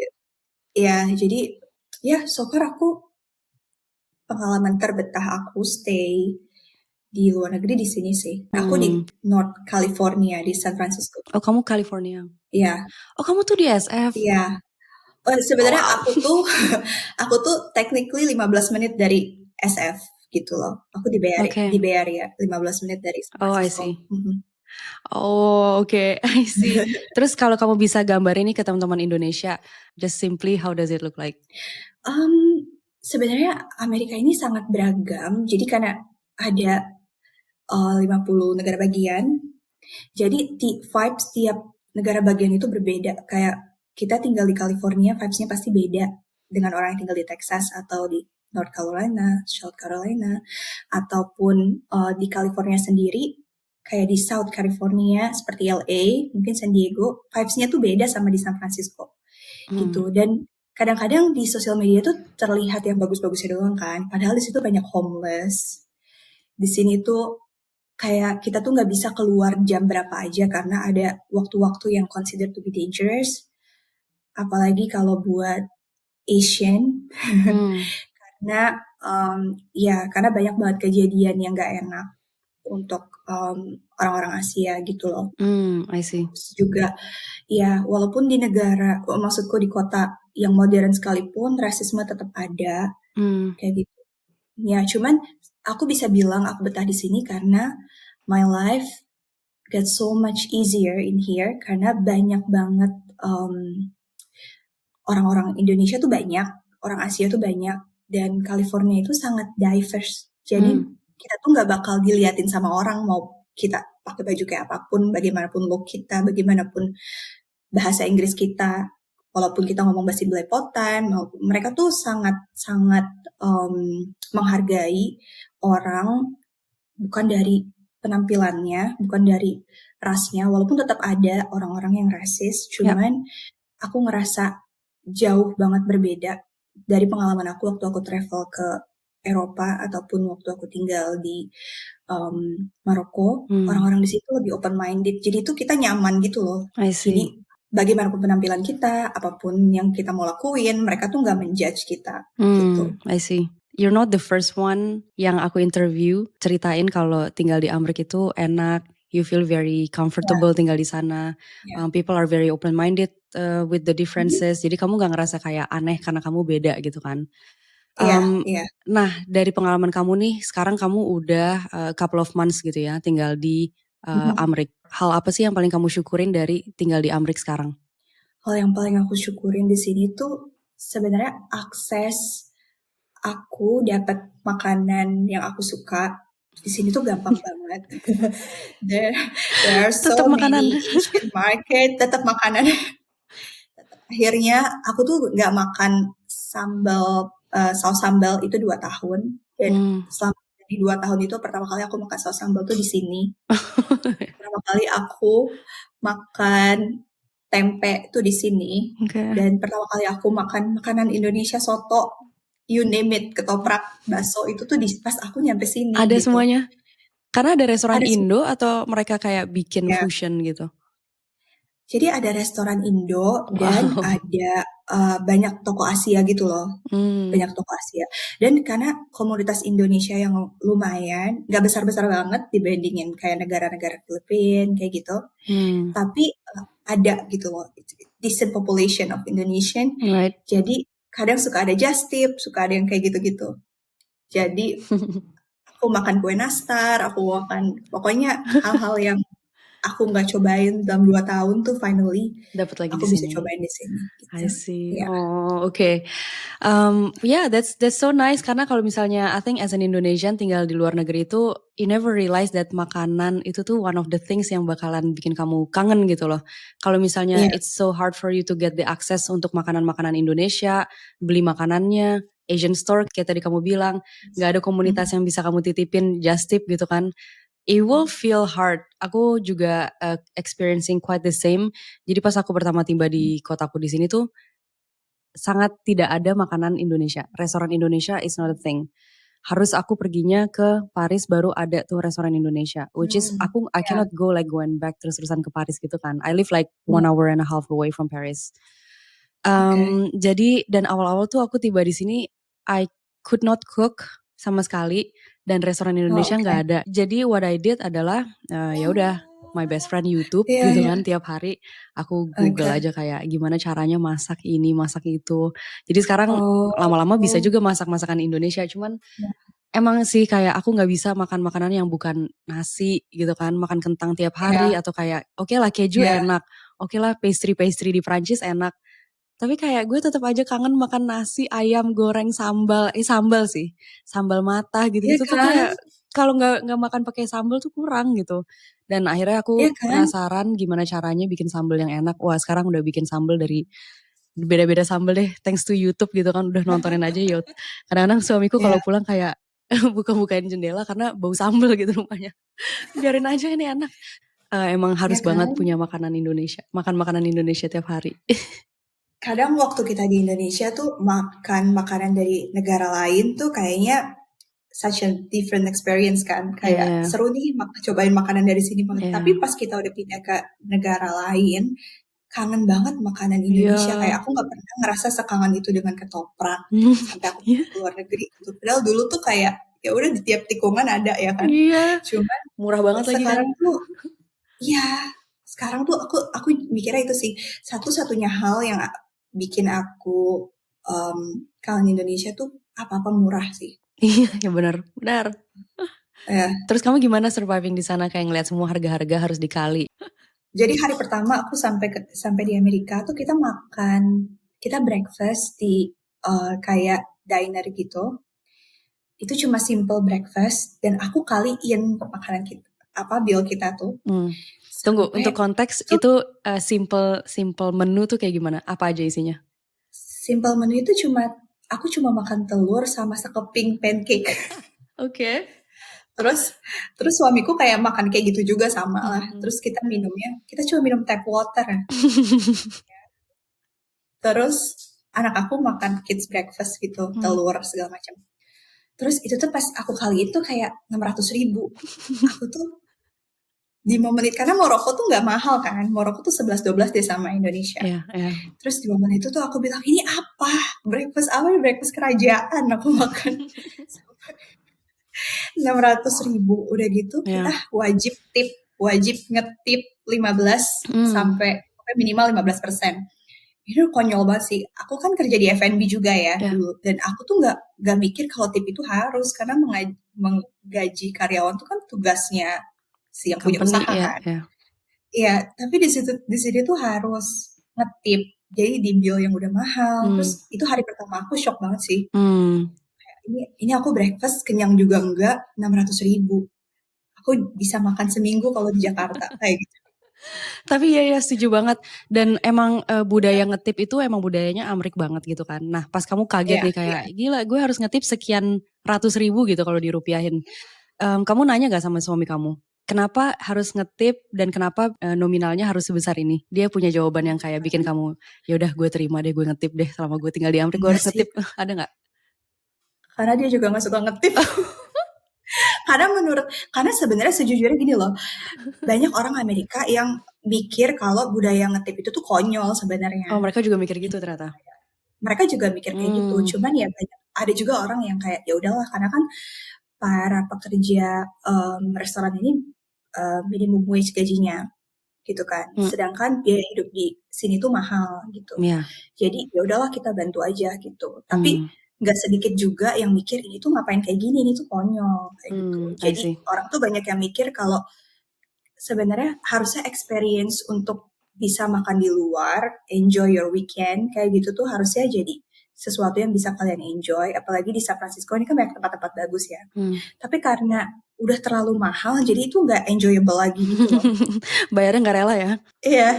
oke. jadi ya so far aku pengalaman terbetah aku stay di luar negeri di sini sih. Aku di Hmm. North California di San Francisco. Oh, kamu California. Iya, Oh, kamu tuh di SF. iya. Oh, Sebenarnya wow. aku tuh aku tuh technically 15 menit dari SF gitu loh. Aku di Bay Area, Oke. 15 menit dari San Oh, I Francisco. see. Oh, oke, I see. Terus kalau kamu bisa gambarin nih ke teman-teman Indonesia, just simply how does it look like? Sebenarnya Amerika ini sangat beragam. Jadi karena ada 50 negara bagian, jadi vibes tiap negara bagian itu berbeda. Kayak kita tinggal di California, vibes-nya pasti beda dengan orang yang tinggal di Texas atau di North Carolina, South Carolina, ataupun di California sendiri, kayak di South California seperti LA, mungkin San Diego, vibes-nya tuh beda sama di San Francisco gitu. Dan kadang-kadang di sosial media tuh terlihat yang bagus-bagusnya doang kan, padahal di situ banyak homeless. Di sini tuh kayak kita tuh nggak bisa keluar jam berapa aja karena ada waktu-waktu yang considered to be dangerous. Apalagi kalau buat Asian, karena karena banyak banget kejadian yang nggak enak untuk orang-orang Asia gitu loh. I see. Terus juga ya walaupun di negara, maksudku di kota yang modern sekalipun rasisme tetap ada kayak gitu. Ya cuman aku bisa bilang aku betah di sini karena my life get so much easier in here karena banyak banget orang-orang Indonesia tuh banyak, orang Asia tuh banyak, dan California itu sangat diverse. Jadi kita tuh nggak bakal diliatin sama orang mau kita pakai baju kayak apapun, bagaimanapun look kita, bagaimanapun bahasa Inggris kita, walaupun kita ngomong basi belepotan, mereka tuh sangat menghargai orang bukan dari penampilannya, bukan dari rasnya, walaupun tetap ada orang-orang yang rasis, cuman aku ngerasa jauh banget berbeda dari pengalaman aku waktu aku travel ke Eropa ataupun waktu aku tinggal di Maroko. Orang-orang di situ lebih open minded, jadi itu kita nyaman gitu loh. I Jadi see. bagaimanapun penampilan kita, apapun yang kita mau lakuin, mereka tuh nggak menjudge kita gitu. I see. You're not the first one yang aku interview ceritain kalau tinggal di Amerika itu enak, you feel very comfortable tinggal di sana. Ya. People are very open-minded with the differences. Jadi kamu gak ngerasa kayak aneh karena kamu beda gitu kan. Iya. Nah, dari pengalaman kamu nih, sekarang kamu udah couple of months gitu ya tinggal di Amerika. Hal apa sih yang paling kamu syukurin dari tinggal di Amerika sekarang? Hal yang paling aku syukurin di sini tuh sebenarnya akses aku dapat makanan yang aku suka di sini tuh gampang banget. there, there are Tetap so makanan. many Asian market, tetap makanan. Akhirnya aku tuh nggak makan saus sambal itu 2 tahun. Dan selama di 2 tahun itu pertama kali aku makan saus sambal tuh di sini. Pertama kali aku makan tempe tuh di sini. Dan pertama kali aku makan makanan Indonesia, soto, you name it, ketoprak, bakso, itu tuh pas aku nyampe sini Ada gitu. semuanya? Karena ada restoran Ada Indo atau mereka kayak bikin ya. fusion gitu? Jadi ada restoran Indo dan ada banyak toko Asia gitu loh. Banyak toko Asia. Dan karena komunitas Indonesia yang lumayan, nggak besar-besar banget dibandingin kayak negara-negara Filipina kayak gitu. Tapi ada gitu loh, decent population of Indonesian. Right. Jadi kadang suka ada just tip, suka ada yang kayak gitu-gitu. Jadi aku makan kue nastar, aku makan pokoknya hal-hal yang aku nggak cobain dalam 2 tahun tuh finally dapat lagi aku di bisa sini. cobain di sini. Gitu. I see. Yeah. Oh, okay. Yeah, that's so nice karena kalau misalnya I think as an Indonesian tinggal di luar negeri itu you never realize that makanan itu tuh one of the things yang bakalan bikin kamu kangen gitu loh. Kalau misalnya it's so hard for you to get the access untuk makanan-makanan Indonesia, beli makanannya, Asian store kayak tadi kamu bilang, nggak ada komunitas yang bisa kamu titipin just tip gitu kan. It will feel hard. Aku juga experiencing quite the same. Jadi pas aku pertama tiba di kotaku di sini tuh sangat tidak ada makanan Indonesia. Restoran Indonesia is not a thing. Harus aku perginya ke Paris baru ada tuh restoran Indonesia. Which is I cannot go like going back terus-terusan ke Paris gitu kan. I live like 1.5 hours away from Paris. Jadi dan awal-awal tuh aku tiba di sini I could not cook sama sekali dan restoran Indonesia nggak ada. Jadi what I did adalah ya udah my best friend YouTube gitu kan tiap hari aku Google aja kayak gimana caranya masak ini masak itu. Jadi sekarang lama-lama bisa juga masak masakan Indonesia cuman Emang sih kayak aku nggak bisa makan makanan yang bukan nasi gitu kan, makan kentang tiap hari Iya, atau kayak oke lah keju iya, enak, oke lah pastry-pastry di Prancis enak. Tapi kayak gue tetap aja kangen makan nasi, ayam goreng, sambal sih, sambal mata iya gitu-gitu tuh kan? kayak kalau nggak makan pakai sambal tuh kurang gitu. Dan akhirnya Iya aku kan? penasaran gimana caranya bikin sambal yang enak. Wah sekarang udah bikin sambal dari beda-beda sambal deh, thanks to YouTube gitu kan udah nontonin aja yuk. Kadang-kadang suamiku Iya, kalau pulang kayak buka-bukain jendela karena bau sambal gitu rumahnya. Biarin aja ini enak. Emang iya harus kan? banget punya makanan Indonesia, makan makanan Indonesia tiap hari. Kadang waktu kita di Indonesia tuh makan makanan dari negara lain tuh kayaknya such a different experience kan. Kayak Iya, seru nih cobain makanan dari sini. Tapi iya, pas kita udah pindah ke negara lain, kangen banget makanan iya, Indonesia. Kayak aku nggak pernah ngerasa sekangen itu dengan ketoprak sampai aku iya, ke luar negeri gitu. Padahal dulu tuh kayak ya udah di tiap tikungan ada ya kan. iya. Cuman Murah banget lagi kan? sekarang tuh ya sekarang tuh aku mikirnya itu sih satu-satunya hal yang bikin aku kangen Indonesia tuh apa-apa murah sih. Iya, ya benar, benar. Ya, Terus kamu gimana surviving di sana kayak ngeliat semua harga-harga harus dikali? jadi hari pertama aku sampai di Amerika tuh kita breakfast di kayak diner gitu. Itu cuma simple breakfast dan aku kaliin makanan kita apa bill kita tuh Hmm. Tunggu, sampai untuk konteks itu itu simple simple menu tuh kayak gimana? Apa aja isinya? simple menu itu aku cuma makan telur sama sekeping pancake. Oke. Terus terus suamiku kayak makan kayak gitu juga sama lah. Hmm. Terus kita cuma minum tap water ya. Terus anak aku makan kids breakfast gitu, Hmm. telur segala macam. Terus itu tuh pas aku kali itu kayak 600.000. Aku tuh di momen itu karena Maroko tuh nggak mahal kan. Maroko tuh 11-12 deh sama Indonesia. Ya, ya. Terus di momen itu tuh aku bilang ini apa? Breakfast apa? Breakfast kerajaan aku makan 600.000. Udah gitu kita Ya. wajib ngetip 15 Hmm. sampai minimal 15%. Itu konyol banget sih. Aku kan kerja di F&B juga ya Ya. dulu, dan aku tuh nggak mikir kalau tip itu harus karena menggaji karyawan tuh kan tugasnya si yang punya Company usaha ya, kan. ya. Iya, tapi di sini tuh harus ngetip. Jadi di bill yang udah mahal. Terus Hmm. itu hari pertama aku shock banget sih. Hmm. Ini aku breakfast kenyang juga enggak 600.000. Aku bisa makan seminggu kalau di Jakarta kayak gitu. Tapi ya setuju banget. Dan emang budaya ngetip itu emang budayanya Amrik banget gitu kan. Nah pas kamu kaget Iya, nih kayak gila gue harus ngetip sekian ratus ribu gitu kalau dirupiahin. Kamu nanya gak sama suami kamu? Kenapa harus ngetip dan kenapa nominalnya harus sebesar ini? Dia punya jawaban yang kayak bikin kamu, ya udah gue terima deh gue ngetip deh selama gue tinggal di Amrik gue enggak harus sih. ngetip. Ada nggak? Karena dia juga nggak suka ngetip. Karena sebenarnya sejujurnya gini loh, banyak orang Amerika yang mikir kalau budaya ngetip itu tuh konyol Oh sebenarnya. mereka juga mikir gitu ternyata. Mereka juga mikir kayak gitu, Hmm, cuman ya ada juga orang yang kayak ya udahlah karena kan para pekerja restoran ini minimum wage gajinya gitu kan. hmm, Sedangkan biaya hidup di sini tuh mahal gitu. ya, Jadi ya udahlah kita bantu aja gitu. Tapi hmm, nggak sedikit juga yang mikir ini tuh ngapain kayak gini, ini tuh konyol kayak gitu. I Jadi see. orang tuh banyak yang mikir kalau sebenarnya harusnya experience untuk bisa makan di luar, enjoy your weekend, kayak gitu tuh harusnya jadi sesuatu yang bisa kalian enjoy, apalagi di San Francisco ini kan banyak tempat-tempat bagus ya. Hmm. Tapi karena udah terlalu mahal, jadi itu nggak enjoyable lagi gitu loh. Bayarnya nggak rela ya. Iya,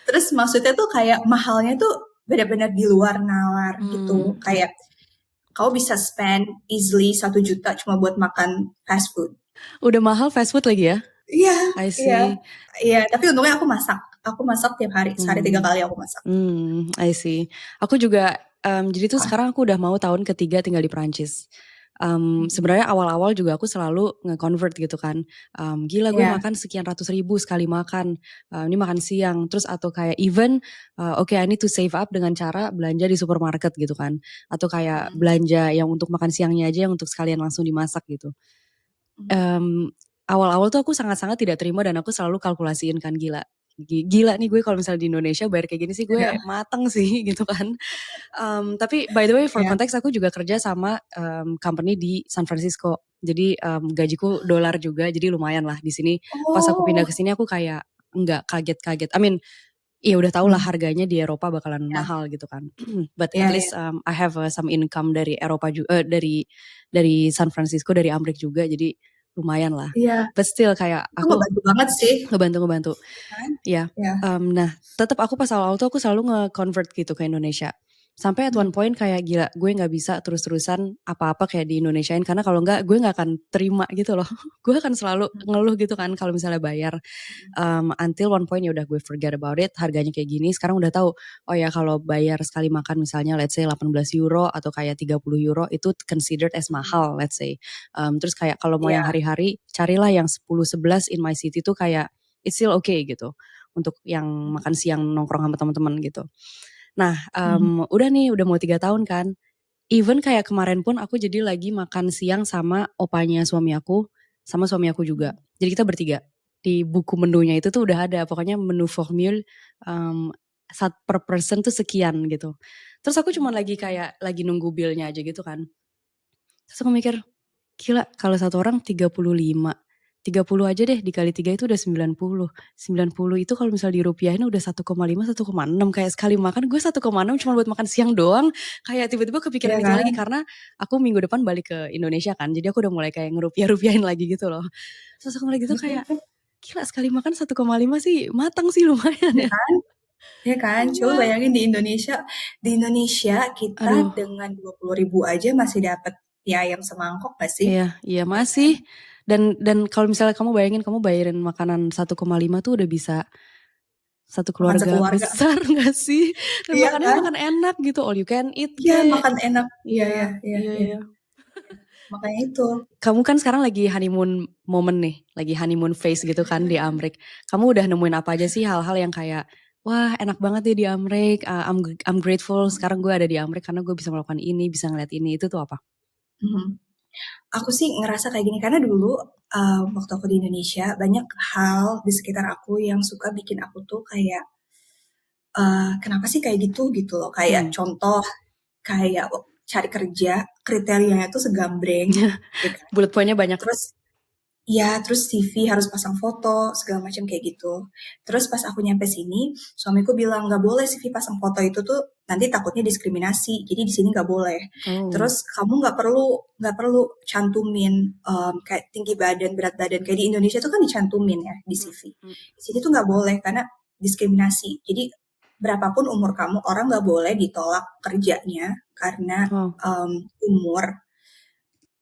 terus maksudnya tuh kayak mahalnya tuh benar-benar di luar nalar gitu. Hmm, Kayak kau bisa spend easily 1 juta cuma buat makan fast food. udah mahal fast food lagi ya. Iya, I iya, see. iya. Tapi untungnya aku masak. Aku masak tiap hari, sehari 3 kali aku masak. I see. Aku juga, jadi tuh sekarang aku udah mau tahun ketiga tinggal di Prancis. Sebenarnya awal-awal juga aku selalu nge-convert gitu kan. Gila gue Iya. makan sekian ratus ribu sekali makan. Ini makan siang. Terus atau kayak even, oke I need to save up dengan cara belanja di supermarket gitu kan. Atau kayak belanja yang untuk makan siangnya aja yang untuk sekalian langsung dimasak gitu. Awal-awal tuh aku sangat-sangat tidak terima dan aku selalu kalkulasiin kan gila. gila nih gue kalau misalnya di Indonesia bayar kayak gini sih gue Ya, mateng sih gitu kan. Tapi by the way for ya. context aku juga kerja sama company di San Francisco. Jadi gajiku dolar juga, jadi lumayan lah di sini. Pas aku pindah Oh, ke sini aku kayak nggak kaget-kaget. I mean, ya udah tau lah hmm, harganya di Eropa bakalan ya, mahal gitu kan. But at ya, ya, least I have some income dari Eropa juga, dari San Francisco, dari Amrik juga. Jadi lumayan lah. iya. But still kayak Itu aku ngebantu banget sih, ngebantu-ngebantu. kan? Ya, Ya. nah tetap aku pas awal-awal tuh aku selalu nge-convert gitu ke Indonesia. Sampai at one Hmm, point kayak gila, gue nggak bisa terus-terusan apa-apa kayak di Indonesiain karena kalau nggak gue nggak akan terima gitu loh. Gue akan selalu hmm, ngeluh gitu kan kalau misalnya bayar. Until one point ya udah gue forget about it, harganya kayak gini. Sekarang udah tahu, oh ya kalau bayar sekali makan misalnya let's say 18 euro atau kayak 30 euro itu considered as hmm. mahal let's say. Terus kayak kalau mau yang Iya. hari-hari carilah yang 10-11 in my city tuh kayak it's still okay gitu untuk yang makan siang nongkrong sama teman-teman gitu. Nah, Hmm, udah nih, udah mau 3 tahun kan. Even kayak kemarin pun aku jadi lagi makan siang sama opanya suami aku, sama suami aku juga. hmm, Jadi kita bertiga. Di buku menunya itu tuh udah ada, pokoknya menu formule um, per person tuh sekian gitu. Terus aku cuma lagi kayak lagi nunggu billnya aja gitu kan. Terus aku mikir, gila kalau satu orang 35. 30 aja deh dikali 3 itu udah 90. 90 itu kalau misal dirupiahin udah 1,5 1,6 kayak sekali makan gue 1,6 cuma buat makan siang doang. Kayak tiba-tiba kepikiran iya itu kan? lagi karena aku minggu depan balik ke Indonesia kan. Jadi aku udah mulai kayak ngerupiah-rupiahin lagi gitu loh. Terus aku lagi tuh kayak gila sekali makan 1,5 sih matang sih lumayan Iya ya. kan? Iya kan? Coba Wah, bayangin di Indonesia kita aduh. dengan 20.000 aja masih dapat mie ayam semangkok gak sih? Iya, iya Ya masih. kan? Dan kalau misalnya kamu bayangin kamu bayarin makanan 1,5 tuh udah bisa satu Makan keluarga sekeluarga. besar gak sih? Dan Iya makannya kan? makan enak gitu, all you can eat Iya, kek. makan enak. Iya, iya, Iya, iya, iya, iya. iya. Makanya itu. Kamu kan sekarang lagi honeymoon moment nih, lagi honeymoon phase gitu kan di Amrik. Kamu udah nemuin apa aja sih hal-hal yang kayak, wah enak banget ya di Amrik, I'm grateful sekarang gue ada di Amrik karena gue bisa melakukan ini, bisa ngeliat ini, itu tuh apa? Mhm. Aku sih ngerasa kayak gini karena dulu waktu aku di Indonesia banyak hal di sekitar aku yang suka bikin aku tuh kayak kenapa sih kayak gitu gitu loh. Kayak Hmm. contoh kayak cari kerja kriterianya tuh segambreng, ya kan. Bullet pointnya banyak. Terus ya, terus CV harus pasang foto, segala macam kayak gitu. Terus pas aku nyampe sini, suamiku bilang nggak boleh CV pasang foto itu tuh nanti takutnya diskriminasi. Jadi di sini nggak boleh. Oh. Terus kamu nggak perlu cantumin kayak tinggi badan, berat badan kayak di Indonesia tuh kan dicantumin ya di Hmm, CV. hmm. Di sini tuh nggak boleh karena diskriminasi. Jadi berapapun umur kamu, orang nggak boleh ditolak kerjanya karena Oh. umur,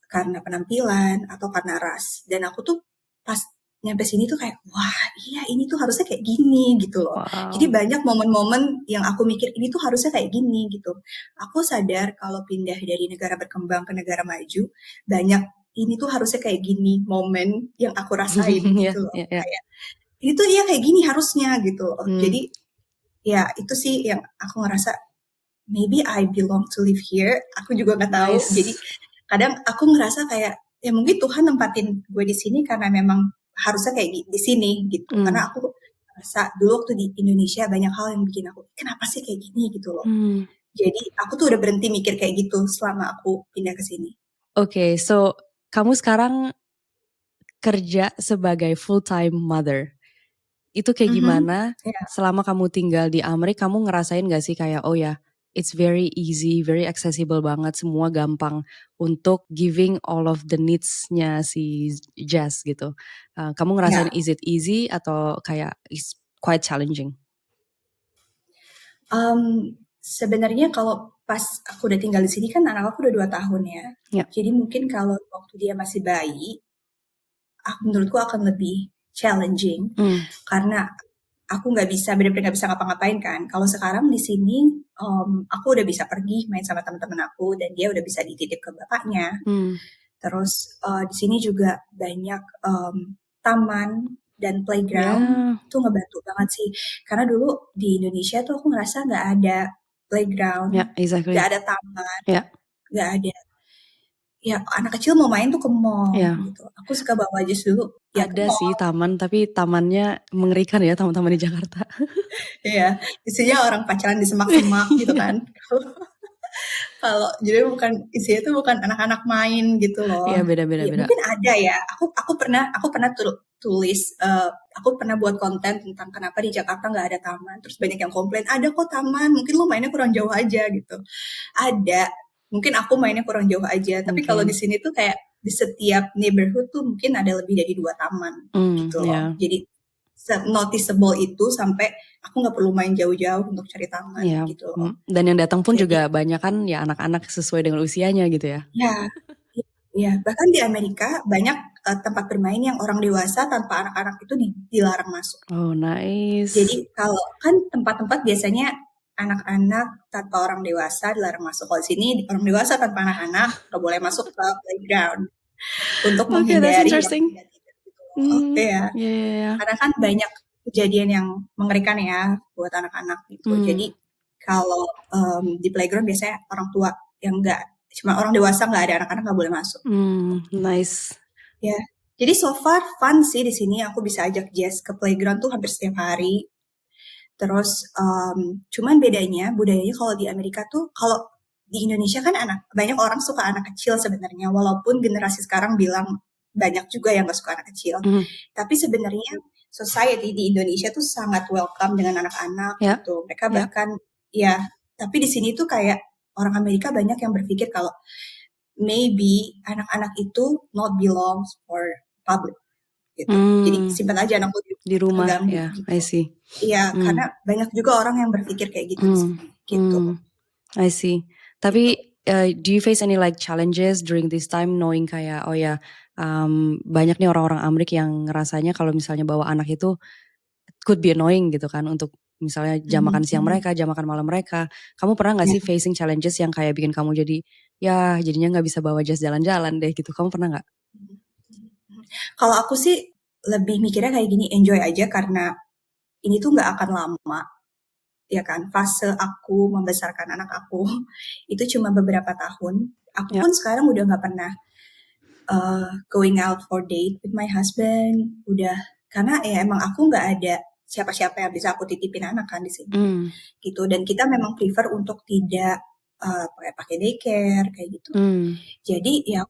karena penampilan atau karena ras. Dan aku tuh pas nyampe sini tuh kayak, wah iya ini tuh harusnya kayak gini gitu loh. Jadi Wow. banyak momen-momen yang aku mikir ini tuh harusnya kayak gini gitu. Aku sadar kalau pindah dari negara berkembang ke negara maju, banyak ini tuh harusnya kayak gini momen yang aku rasain Ya, gitu loh. ya, ya. Kayak ini tuh iya kayak gini harusnya gitu loh. Hmm, Jadi ya itu sih yang aku ngerasa maybe I belong to live here. Aku juga nggak tahu. Jadi nice. kadang aku ngerasa kayak ya mungkin Tuhan nempatin gue di sini karena memang harusnya kayak di sini gitu. Hmm. Karena aku ngerasa dulu waktu di Indonesia banyak hal yang bikin aku kenapa sih kayak gini gitu loh. Hmm. Jadi aku tuh udah berhenti mikir kayak gitu selama aku pindah ke sini. Oke, so kamu sekarang kerja sebagai full-time mother. Itu kayak Mhm. gimana Ya, selama kamu tinggal di Amerika, kamu ngerasain gak sih kayak, oh ya, it's very easy, very accessible banget, semua gampang untuk giving all of the needs-nya si Jazz gitu. Kamu ngerasain ya. is it easy atau kayak is quite challenging? Sebenarnya kalau pas aku udah tinggal di sini kan anak aku udah 2 tahun ya. Ya. Jadi mungkin kalau waktu dia masih bayi, menurutku akan lebih challenging Hmm. karena aku nggak bisa bener-bener nggak bisa ngapa-ngapain kan. Kalau sekarang di sini aku udah bisa pergi main sama teman-teman aku dan dia udah bisa dititip ke bapaknya. Hmm. Terus di sini juga banyak taman dan playground Ya, itu ngebantu banget sih. Karena dulu di Indonesia tuh aku ngerasa nggak ada playground, ya, nggak exactly. ada taman, Ya. nggak ada. ya anak kecil mau main tuh ke mall Iya. gitu. Aku suka bawa jas dulu ya ke Ada mall. sih taman, tapi tamannya mengerikan ya taman-taman di Jakarta. Iya, isinya orang pacaran di semak-semak gitu Iya. kan. Kalau jadi isinya tuh bukan anak-anak main gitu loh. Iya, beda-beda Iya, beda. mungkin ada ya. Aku pernah tulis aku pernah buat konten tentang kenapa di Jakarta nggak ada taman. Terus banyak yang komplain, ada kok taman, mungkin lo mainnya kurang jauh aja gitu. Ada, mungkin aku mainnya kurang jauh aja. Tapi kalau di Mungkin. sini tuh kayak di setiap neighborhood tuh mungkin ada lebih dari 2 taman gitu loh. Ya. Jadi noticeable itu sampai aku nggak perlu main jauh-jauh untuk cari taman Iya, gitu loh. dan yang datang pun Jadi juga banyak kan ya anak-anak sesuai dengan usianya gitu ya. ya, iya, bahkan di Amerika banyak tempat bermain yang orang dewasa tanpa anak-anak itu dilarang masuk. Oh, Jadi nice. kalau kan tempat-tempat biasanya anak-anak tanpa orang dewasa dilarang masuk. Kalau di sini orang dewasa tanpa anak-anak nggak boleh masuk ke playground untuk Okay, that's menghindari yang interesting. tidak-tidak gitu loh. Iya, Ya, ya, ya. karena kan banyak kejadian yang mengerikan ya buat anak-anak gitu. Jadi kalau di playground biasanya orang tua yang enggak, cuma orang dewasa nggak ada anak-anak nggak boleh masuk. Nice. Ya, jadi so far fun sih di sini. Aku bisa ajak Jess ke playground tuh hampir setiap hari. Terus cuman bedanya budayanya kalau di Amerika tuh, kalau di Indonesia kan banyak orang suka anak kecil sebenarnya. Walaupun generasi sekarang bilang banyak juga yang gak suka anak kecil. Tapi sebenarnya society di Indonesia tuh sangat welcome dengan anak-anak Ya. gitu. Mereka bahkan ya, tapi di sini tuh kayak orang Amerika banyak yang berpikir kalau maybe anak-anak itu not belongs for public gitu. Jadi simpan aja anak lu di rumah keganggu ya. gitu. I see. Iya, karena banyak juga orang yang berpikir kayak gitu di sini gitu. I see. Tapi do you face any like challenges during this time knowing kayak oh ya banyak nih orang-orang Amrik yang ngerasanya kalau misalnya bawa anak itu could be annoying gitu kan untuk misalnya jam makan siang mereka, jam makan malam mereka. Kamu pernah nggak Ya. sih facing challenges yang kayak bikin kamu jadi ya jadinya nggak bisa bawa jas jalan-jalan deh gitu. Kamu pernah nggak? Kalau aku sih lebih mikirnya kayak gini, enjoy aja karena ini tuh nggak akan lama, ya kan? Fase aku membesarkan anak aku itu cuma beberapa tahun. Aku pun sekarang udah nggak pernah going out for date with my husband, udah karena ya emang aku nggak ada siapa-siapa yang bisa aku titipin anak kan di sini, gitu. Dan kita memang prefer untuk tidak pakai daycare kayak gitu. Jadi ya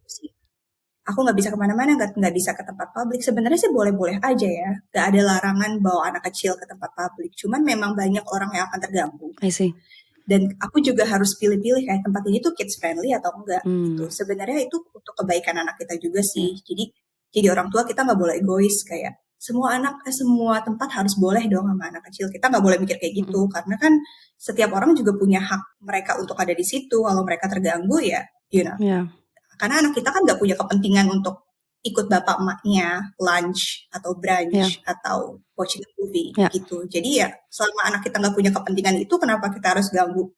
aku nggak bisa kemana-mana, nggak bisa ke tempat publik. Sebenarnya sih boleh-boleh aja ya, nggak ada larangan bawa anak kecil ke tempat publik. Cuman memang banyak orang yang akan terganggu. I see. Dan aku juga harus pilih-pilih kayak tempat ini tuh kids friendly atau enggak gitu. Sebenarnya itu untuk kebaikan anak kita juga sih. Jadi orang tua kita nggak boleh egois kayak semua tempat harus boleh dong sama anak kecil. Kita nggak boleh mikir kayak gitu karena kan setiap orang juga punya hak mereka untuk ada di situ. Kalau mereka terganggu ya, karena anak kita kan nggak punya kepentingan untuk ikut bapak emaknya lunch atau brunch atau watching a movie gitu. Jadi ya selama anak kita nggak punya kepentingan itu, kenapa kita harus ganggu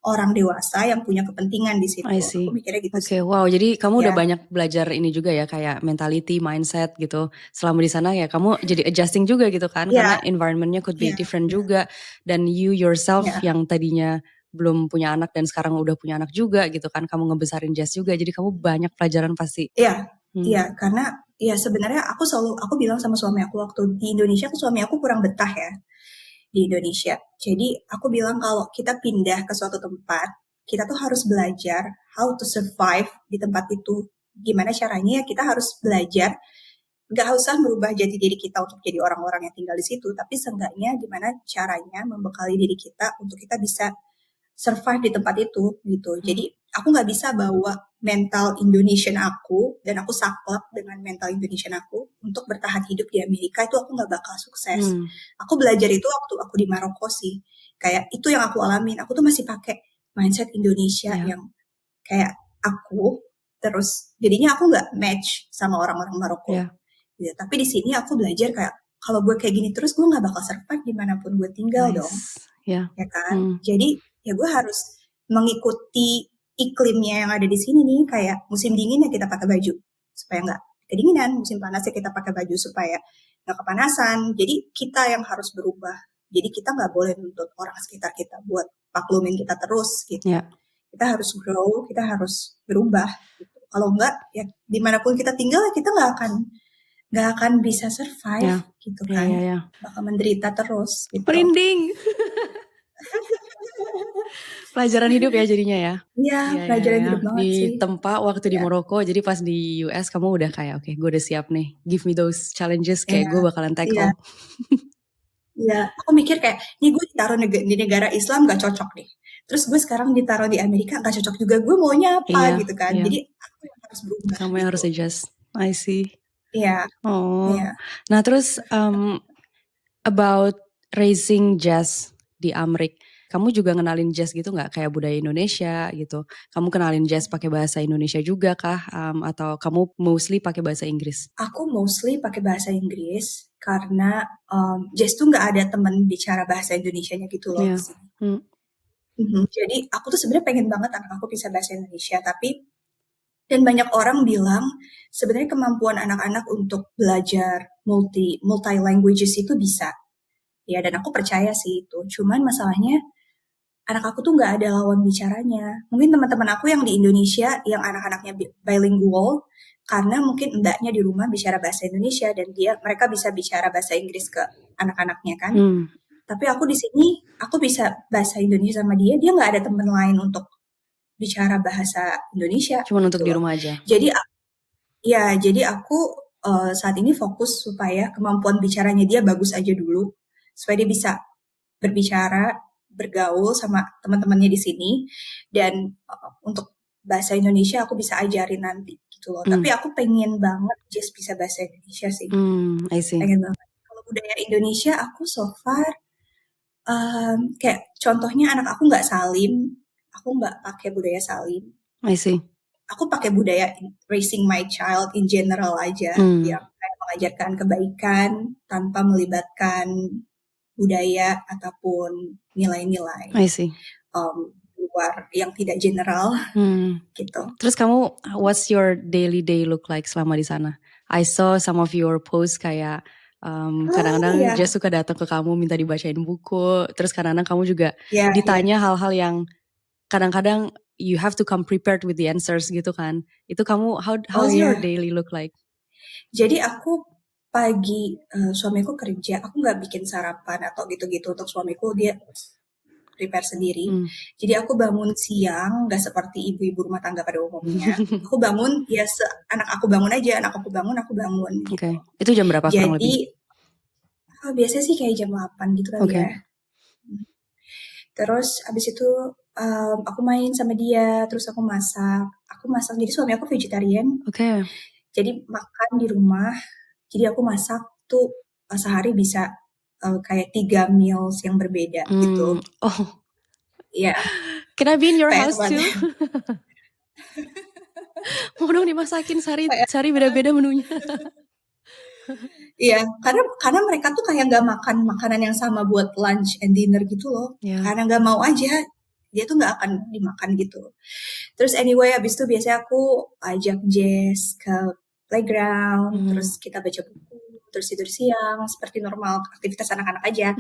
orang dewasa yang punya kepentingan di situ? I see. Aku mikirnya gitu sih. Wow, jadi kamu udah banyak belajar ini juga ya kayak mentality, mindset gitu. Selama di sana ya kamu jadi adjusting juga gitu kan, karena environmentnya could be different juga. Dan you yourself yang tadinya belum punya anak dan sekarang udah punya anak juga gitu kan, kamu ngebesarin Jess juga, jadi kamu banyak pelajaran pasti. Iya, karena ya sebenarnya aku bilang sama suami aku waktu di Indonesia, suami aku kurang betah ya di Indonesia. Jadi aku bilang kalau kita pindah ke suatu tempat, kita tuh harus belajar how to survive di tempat itu. Gimana caranya? Kita harus belajar, nggak usah merubah jati diri kita untuk jadi orang-orang yang tinggal di situ, tapi seenggaknya gimana caranya membekali diri kita untuk kita bisa survive di tempat itu gitu. Jadi aku nggak bisa bawa mental Indonesian aku dan aku saklek dengan mental Indonesian aku untuk bertahan hidup di Amerika, itu aku nggak bakal sukses. Aku belajar itu waktu aku di Maroko sih. Kayak itu yang aku alamin. Aku tuh masih pakai mindset Indonesia yang kayak aku, terus jadinya aku nggak match sama orang-orang Maroko. Gitu. Tapi di sini aku belajar kayak kalau gue kayak gini terus gue nggak bakal survive dimanapun gue tinggal dong. Ya kan? Jadi ya gue harus mengikuti iklimnya yang ada di sini nih, kayak musim dingin ya kita pakai baju supaya nggak kedinginan, musim panas ya kita pakai baju supaya nggak kepanasan. Jadi kita yang harus berubah. Jadi kita nggak boleh nuntut orang sekitar kita buat maklumin kita terus gitu. Kita harus grow, kita harus berubah gitu. Kalau enggak, ya dimanapun kita tinggal kita nggak akan bisa survive gitu kan. Bakal menderita terus gitu. Merinding. Pelajaran hidup ya jadinya ya. Iya, pelajaran hidup banget sih. Di tempat waktu di Maroko, jadi pas di US kamu udah kayak oke, gue udah siap nih. Give me those challenges, kayak gue bakalan tackle. Iya, aku mikir kayak, ini gue ditaruh di negara Islam gak cocok nih. Terus gue sekarang ditaruh di Amerika gak cocok juga. Gue maunya apa gitu kan. Jadi aku yang harus berubah. Kamu yang harus adjust. I see. Iya. Oh. Nah terus about raising jazz di Amrik, kamu juga ngenalin jazz gitu nggak, kayak budaya Indonesia gitu? Kamu kenalin jazz pakai bahasa Indonesia juga kah? Atau kamu mostly pakai bahasa Inggris? Aku mostly pakai bahasa Inggris karena jazz tuh nggak ada temen bicara bahasa Indonesianya gitu loh. Jadi aku tuh sebenarnya pengen banget anak aku bisa bahasa Indonesia, dan banyak orang bilang sebenarnya kemampuan anak-anak untuk belajar multi languages itu bisa. Ya, dan aku percaya sih itu. Cuman masalahnya anak aku tuh nggak ada lawan bicaranya. Mungkin teman-teman aku yang di Indonesia yang anak-anaknya bilingual, karena mungkin mbaknya di rumah bicara bahasa Indonesia dan mereka bisa bicara bahasa Inggris ke anak-anaknya kan. Tapi aku di sini aku bisa bahasa Indonesia sama dia nggak ada teman lain untuk bicara bahasa Indonesia. Cuma untuk di rumah aja. Jadi aku saat ini fokus supaya kemampuan bicaranya dia bagus aja dulu, supaya dia bisa berbicara, bergaul sama teman-temannya di sini, dan untuk bahasa Indonesia aku bisa ajarin nanti gitu loh. Tapi aku pengen banget just bisa bahasa Indonesia sih. I see. Pengen banget. Kalau budaya Indonesia aku so far kayak contohnya anak aku nggak salim, aku nggak pakai budaya salim. I see. Aku pakai budaya raising my child in general aja, yang kayak mengajarkan kebaikan tanpa melibatkan budaya ataupun nilai-nilai. I see. Luar yang tidak general gitu. Terus kamu, what's your daily day look like selama di sana? I saw some of your posts kayak kadang-kadang Jess suka datang ke kamu minta dibacain buku. Terus kadang-kadang kamu juga ditanya hal-hal yang kadang-kadang you have to come prepared with the answers gitu kan. Itu kamu, how's your daily look like? Jadi aku pagi suamiku kerja, aku nggak bikin sarapan atau gitu-gitu untuk suamiku, dia prepare sendiri. Jadi aku bangun siang, nggak seperti ibu-ibu rumah tangga pada umumnya. Aku bangun ya anak aku bangun aja, anak aku bangun. Oke. Itu jam berapa kurang lebih? Biasanya sih kayak jam 8 gitu kali ya. Terus abis itu aku main sama dia, terus aku masak. Jadi suami aku vegetarian. Jadi makan di rumah. Jadi aku masak tuh sehari bisa kayak 3 meals yang berbeda gitu. Oh. Iya. Can I be in your house too? Mau dong dimasakin sehari beda-beda menunya. Iya, karena mereka tuh kayak nggak makan makanan yang sama buat lunch and dinner gitu loh. Karena nggak mau aja, dia tuh nggak akan dimakan gitu. Terus anyway, abis itu biasanya aku ajak Jess ke playground, terus kita baca buku, terus tidur siang, seperti normal aktivitas anak-anak aja.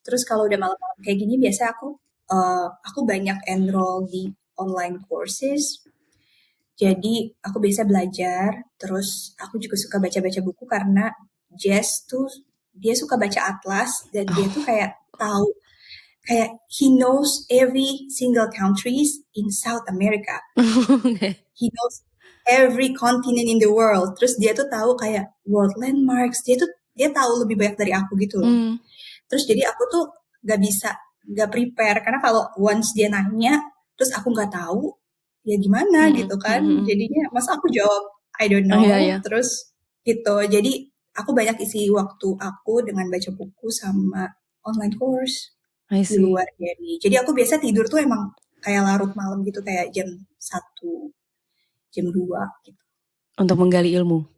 Terus kalau udah malam-malam kayak gini, biasanya aku banyak enroll di online courses. Jadi aku biasa belajar, terus aku juga suka baca-baca buku karena Jess tuh dia suka baca atlas dan dia tuh kayak tahu, kayak he knows every single countries in South America. He knows every continent in the world. Terus dia tuh tahu kayak world landmarks. Dia tahu lebih banyak dari aku gitu loh. Terus jadi aku tuh nggak prepare karena kalau once dia nanya terus aku nggak tahu, ya gimana gitu kan. Jadinya masa aku jawab I don't know. Terus gitu. Jadi aku banyak isi waktu aku dengan baca buku sama online course di luar jadi aku biasa tidur tuh emang kayak larut malam gitu, kayak jam 1, jam 2 gitu. Untuk menggali ilmu.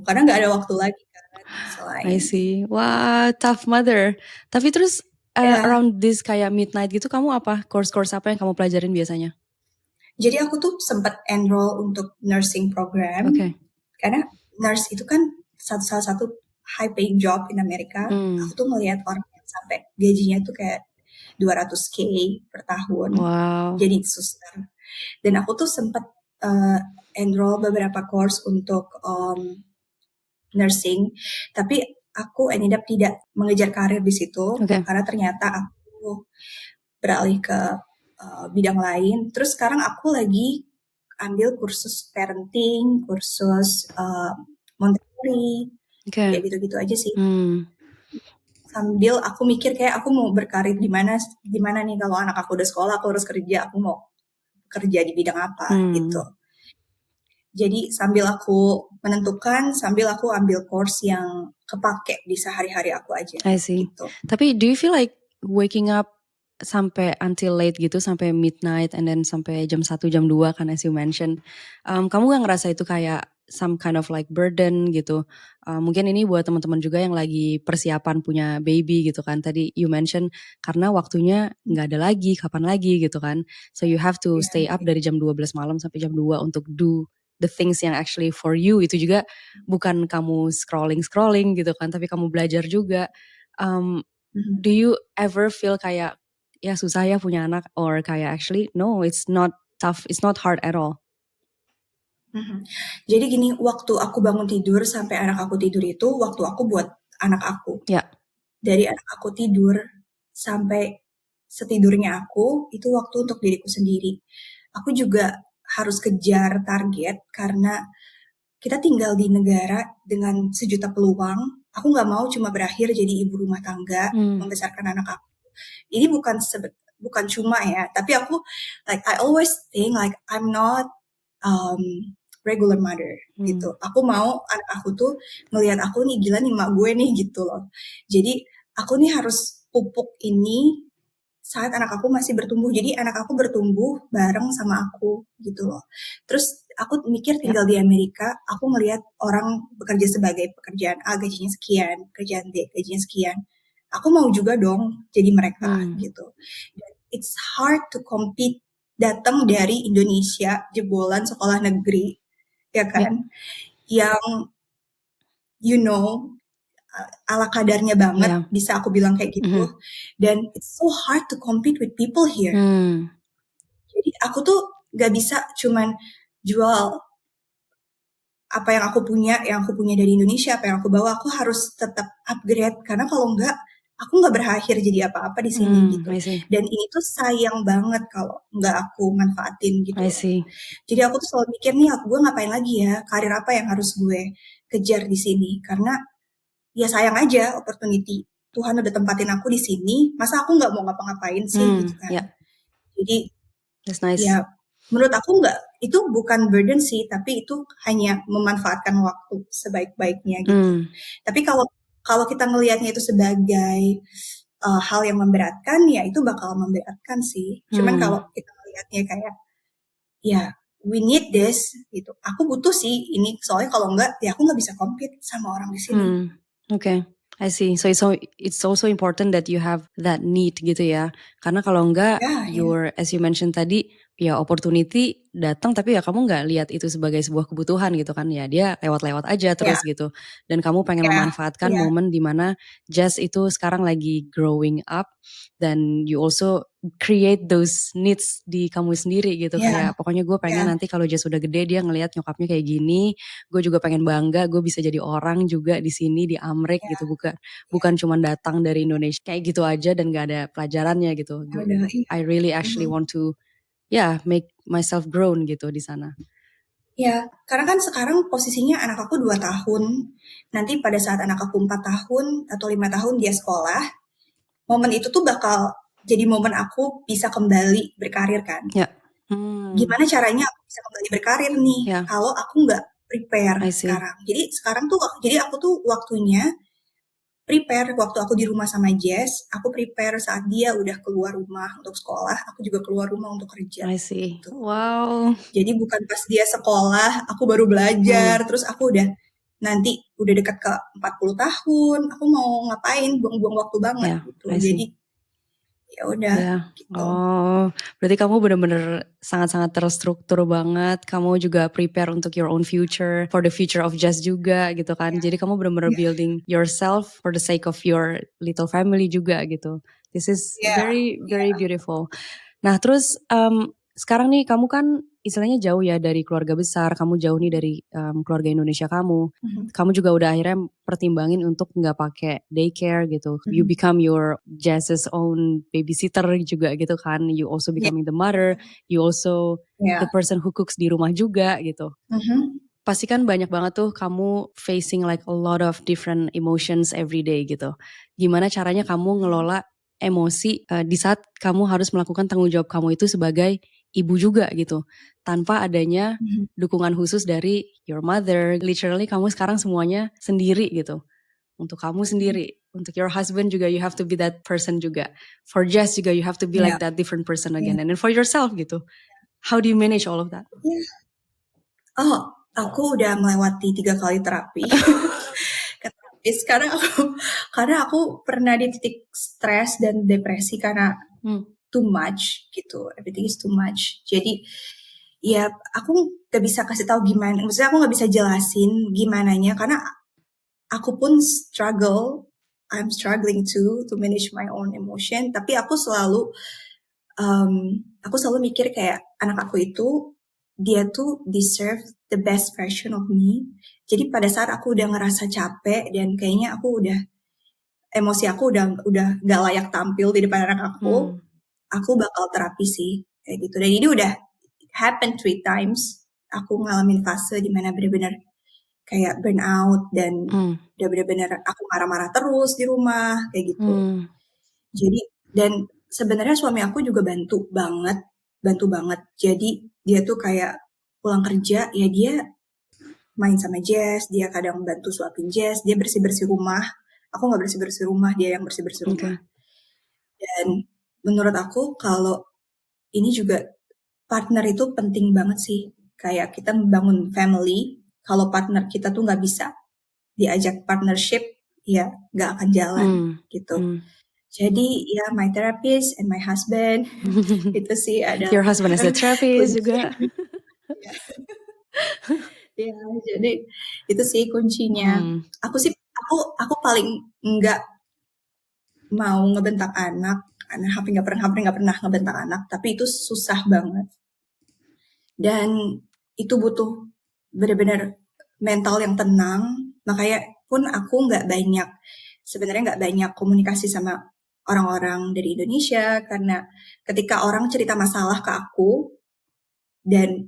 Karena nggak ada waktu lagi kan selain. I see. Wah, tough mother. Tapi terus around this kayak midnight gitu, kamu apa? Course apa yang kamu pelajarin biasanya? Jadi aku tuh sempat enroll untuk nursing program. Karena nurse itu kan salah satu high paying job in Amerika. Aku tuh ngelihat orang yang sampai gajinya tuh kayak 200K per tahun. Wow. Jadi suster. Dan aku tuh sempat enroll beberapa course untuk nursing, tapi aku ended up tidak mengejar karir di situ karena ternyata aku beralih ke bidang lain. Terus sekarang aku lagi ambil kursus parenting, kursus Montessori, kayak gitu-gitu aja sih. Sambil aku mikir kayak aku mau berkarir di mana nih kalau anak aku udah sekolah, aku harus kerja, aku mau kerja di bidang apa gitu. Jadi sambil aku menentukan, sambil aku ambil course yang kepake di sehari-hari aku aja. I see. Gitu. Tapi do you feel like waking up sampai until late gitu, sampai midnight and then sampai jam 1, jam 2 kan as you mentioned. Kamu gak ngerasa itu kayak some kind of like burden gitu? Mungkin ini buat teman-teman juga yang lagi persiapan punya baby gitu kan. Tadi you mention karena waktunya gak ada lagi, kapan lagi gitu kan. So you have to stay up dari jam 12 malam sampai jam 2 untuk do the things yang actually for you. Itu juga bukan kamu scrolling gitu kan, tapi kamu belajar juga. Do you ever feel kayak ya susah ya punya anak, or kayak actually no, it's not tough, it's not hard at all? Jadi gini, waktu aku bangun tidur sampai anak aku tidur itu waktu aku buat anak aku. Dari anak aku tidur sampai setidurnya aku itu waktu untuk diriku sendiri. Aku juga harus kejar target karena kita tinggal di negara dengan sejuta peluang. Aku nggak mau cuma berakhir jadi ibu rumah tangga, membesarkan anak aku. Ini bukan cuma ya, tapi aku like I always think like I'm not regular mother gitu. Aku mau anak aku tuh ngelihat aku nih gila nih mak gue nih gitu loh. Jadi aku nih harus pupuk ini saat anak aku masih bertumbuh. Jadi anak aku bertumbuh bareng sama aku gitu loh. Terus aku mikir tinggal di Amerika, aku ngelihat orang bekerja sebagai pekerjaan A gajinya sekian, pekerjaan B gajinya sekian. Aku mau juga dong jadi mereka gitu. Dan it's hard to compete datang dari Indonesia, jebolan sekolah negeri, ya kan? Yang you know ala kadarnya banget, bisa aku bilang kayak gitu. Dan it's so hard to compete with people here. Jadi aku tuh gak bisa cuman jual apa yang aku punya dari Indonesia, apa yang aku bawa, aku harus tetap upgrade. Karena kalau enggak, aku nggak berakhir jadi apa-apa di sini gitu. Dan ini tuh sayang banget kalau nggak aku manfaatin gitu. Jadi aku tuh selalu mikir nih, gue ngapain lagi ya, karir apa yang harus gue kejar di sini? Karena ya sayang aja opportunity. Tuhan udah tempatin aku di sini, masa aku nggak mau ngapa-ngapain sih gitu kan? Jadi ya menurut aku nggak, itu bukan burden sih, tapi itu hanya memanfaatkan waktu sebaik-baiknya gitu. Tapi kalau kita ngelihatnya itu sebagai hal yang memberatkan, ya itu bakal memberatkan sih. Cuman kalau kita ngelihatnya kayak ya we need this gitu. Aku butuh sih ini, soalnya kalau enggak ya aku nggak bisa compete sama orang di sini. Okay, I see. So it's also important that you have that need gitu ya. Karena kalau enggak, as you mentioned tadi, ya opportunity datang tapi ya kamu nggak lihat itu sebagai sebuah kebutuhan gitu kan, ya dia lewat-lewat aja terus gitu. Dan kamu pengen memanfaatkan momen dimana Jess itu sekarang lagi growing up, dan you also create those needs di kamu sendiri gitu. Kayak pokoknya gue pengen nanti kalau Jess udah gede dia ngelihat nyokapnya kayak gini, gue juga pengen bangga gue bisa jadi orang juga di sini di Amrik gitu, bukan cuma datang dari Indonesia kayak gitu aja dan gak ada pelajarannya gitu. I really actually want to make myself grown gitu di sana. Ya, karena kan sekarang posisinya anak aku 2 tahun. Nanti pada saat anak aku 4 tahun atau 5 tahun dia sekolah, momen itu tuh bakal jadi momen aku bisa kembali berkarir kan. Gimana caranya aku bisa kembali berkarir nih kalau aku nggak prepare sekarang. Jadi sekarang tuh, jadi aku tuh waktunya prepare waktu aku di rumah sama Jess, aku prepare saat dia udah keluar rumah untuk sekolah, aku juga keluar rumah untuk kerja. I see. Gitu. Wow. Jadi bukan pas dia sekolah, aku baru belajar, terus aku udah nanti udah dekat ke 40 tahun, aku mau ngapain, buang-buang waktu banget gitu. Jadi ya udah gitu. Oh, berarti kamu benar-benar sangat-sangat terstruktur banget. Kamu juga prepare untuk your own future, for the future of Jess juga gitu kan. Jadi kamu benar-benar building yourself for the sake of your little family juga gitu. This is very beautiful. Nah terus sekarang nih kamu kan istilahnya jauh ya dari keluarga besar, kamu jauh nih dari keluarga Indonesia kamu. Mhm, Kamu juga udah akhirnya pertimbangin untuk nggak pakai daycare gitu. You mhm. become your Jazz's own babysitter juga gitu kan. You also Iya, becoming the mother. You also iya. the person who cooks di rumah juga gitu. Mhm, Pasti kan banyak banget tuh kamu facing like a lot of different emotions every day gitu. Gimana caranya kamu ngelola emosi di saat kamu harus melakukan tanggung jawab kamu itu sebagai ibu juga gitu. Tanpa adanya mhm. dukungan khusus dari your mother. Literally kamu sekarang semuanya sendiri gitu. Untuk kamu Mhm. sendiri. Untuk your husband juga you have to be that person juga. For Jess juga you have to be Iya, like that different person iya, again. And then for yourself gitu. How do you manage all of that? iya. Oh, aku udah melewati 3 kali terapi ke terapis karena aku pernah di titik stres dan depresi karena Hmm. too much gitu, everything is too much. Jadi, ya aku nggak bisa kasih tahu gimana, maksudnya aku nggak bisa jelasin gimananya karena aku pun I'm struggling to manage my own emotion, tapi aku selalu mikir kayak anak aku itu dia tuh deserve the best version of me. Jadi pada saat aku udah ngerasa capek dan kayaknya emosi aku udah nggak layak tampil di depan anak Hmm. aku bakal terapi sih kayak gitu. Dan ini udah happen 3 times. Aku ngalamin fase dimana bener-bener kayak burnout dan Hmm. udah bener-bener aku marah-marah terus di rumah kayak gitu. Hmm. Jadi dan sebenarnya suami aku juga bantu banget. Jadi dia tuh kayak pulang kerja ya dia main sama Jess, dia kadang bantu suapin Jess, dia bersih-bersih rumah. Aku nggak bersih-bersih rumah, dia yang bersih-bersih rumah. Okay. Dan menurut aku kalau ini juga partner itu penting banget sih. Kayak kita membangun family, kalau partner kita tuh nggak bisa diajak partnership, ya nggak akan jalan Hmm. gitu. Hmm. Jadi ya my therapist and my husband itu sih Your adalah husband is a therapist kunci. juga. Ya, jadi itu sih kuncinya. Hmm. Aku paling nggak mau ngebentak anak, karena hampir nggak pernah ngebentak anak, tapi itu susah banget. Dan itu butuh benar-benar mental yang tenang. Makanya pun aku sebenarnya nggak banyak komunikasi sama orang-orang dari Indonesia karena ketika orang cerita masalah ke aku dan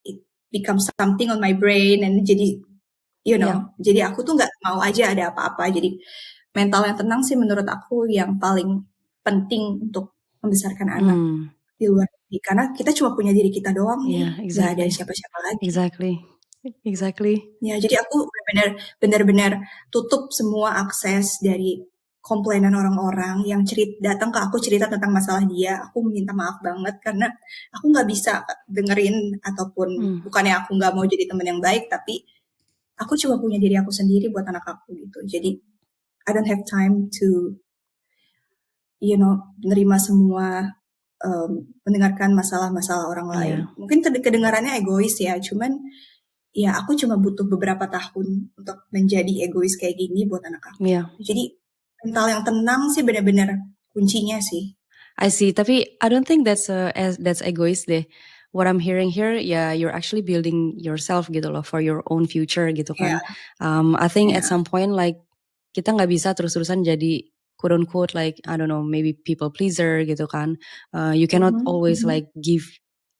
it becomes something on my brain and jadi Ya. jadi aku tuh nggak mau aja ada apa-apa. Jadi mental yang tenang sih menurut aku yang paling penting untuk membesarkan anak Hmm. di luar negeri. Karena kita cuma punya diri kita doang nih, Yeah, nggak ada exactly. siapa-siapa lagi. Exactly. Exactly. Ya, jadi aku benar-benar tutup semua akses dari komplainan orang-orang yang datang ke aku cerita tentang masalah dia. Aku minta maaf banget karena aku nggak bisa dengerin ataupun Hmm. bukannya aku nggak mau jadi teman yang baik, tapi aku cuma punya diri aku sendiri buat anak aku gitu. Jadi I don't have time to menerima semua mendengarkan masalah-masalah orang lain. Yeah. Mungkin kedengarannya egois ya, cuman ya aku cuma butuh beberapa tahun untuk menjadi egois kayak gini buat anak aku. Yeah. Jadi mental yang tenang sih benar-benar kuncinya sih. I see. Tapi I don't think that's egois deh. What I'm hearing here, ya you're actually building yourself gitu loh for your own future gitu Ya, kan. I think at ya. some point like kita nggak bisa terus-terusan jadi quote unquote like I don't know maybe people pleaser gitu kan. You cannot Mhm, always mhm. like give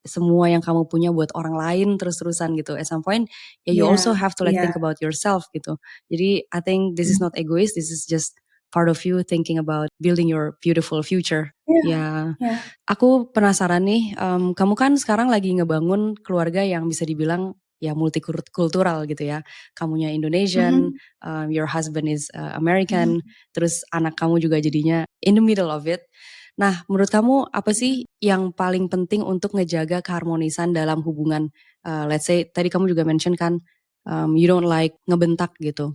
semua yang kamu punya buat orang lain terus-terusan gitu. At some point, ya you Iya, also have to like iya. think about yourself gitu. Jadi I think this is Mhm. not egoist. This is just part of you thinking about building your beautiful future. Iya, Ya, iya. aku penasaran nih, kamu kan sekarang lagi ngebangun keluarga yang bisa dibilang ya multikultural gitu ya. Kamunya Indonesian, Mhm, your husband is American, mhm, terus anak kamu juga jadinya in the middle of it. Nah, menurut kamu apa mhm, sih yang paling penting untuk ngejaga keharmonisan dalam hubungan? Let's say tadi kamu juga mention kan, you don't like ngebentak gitu,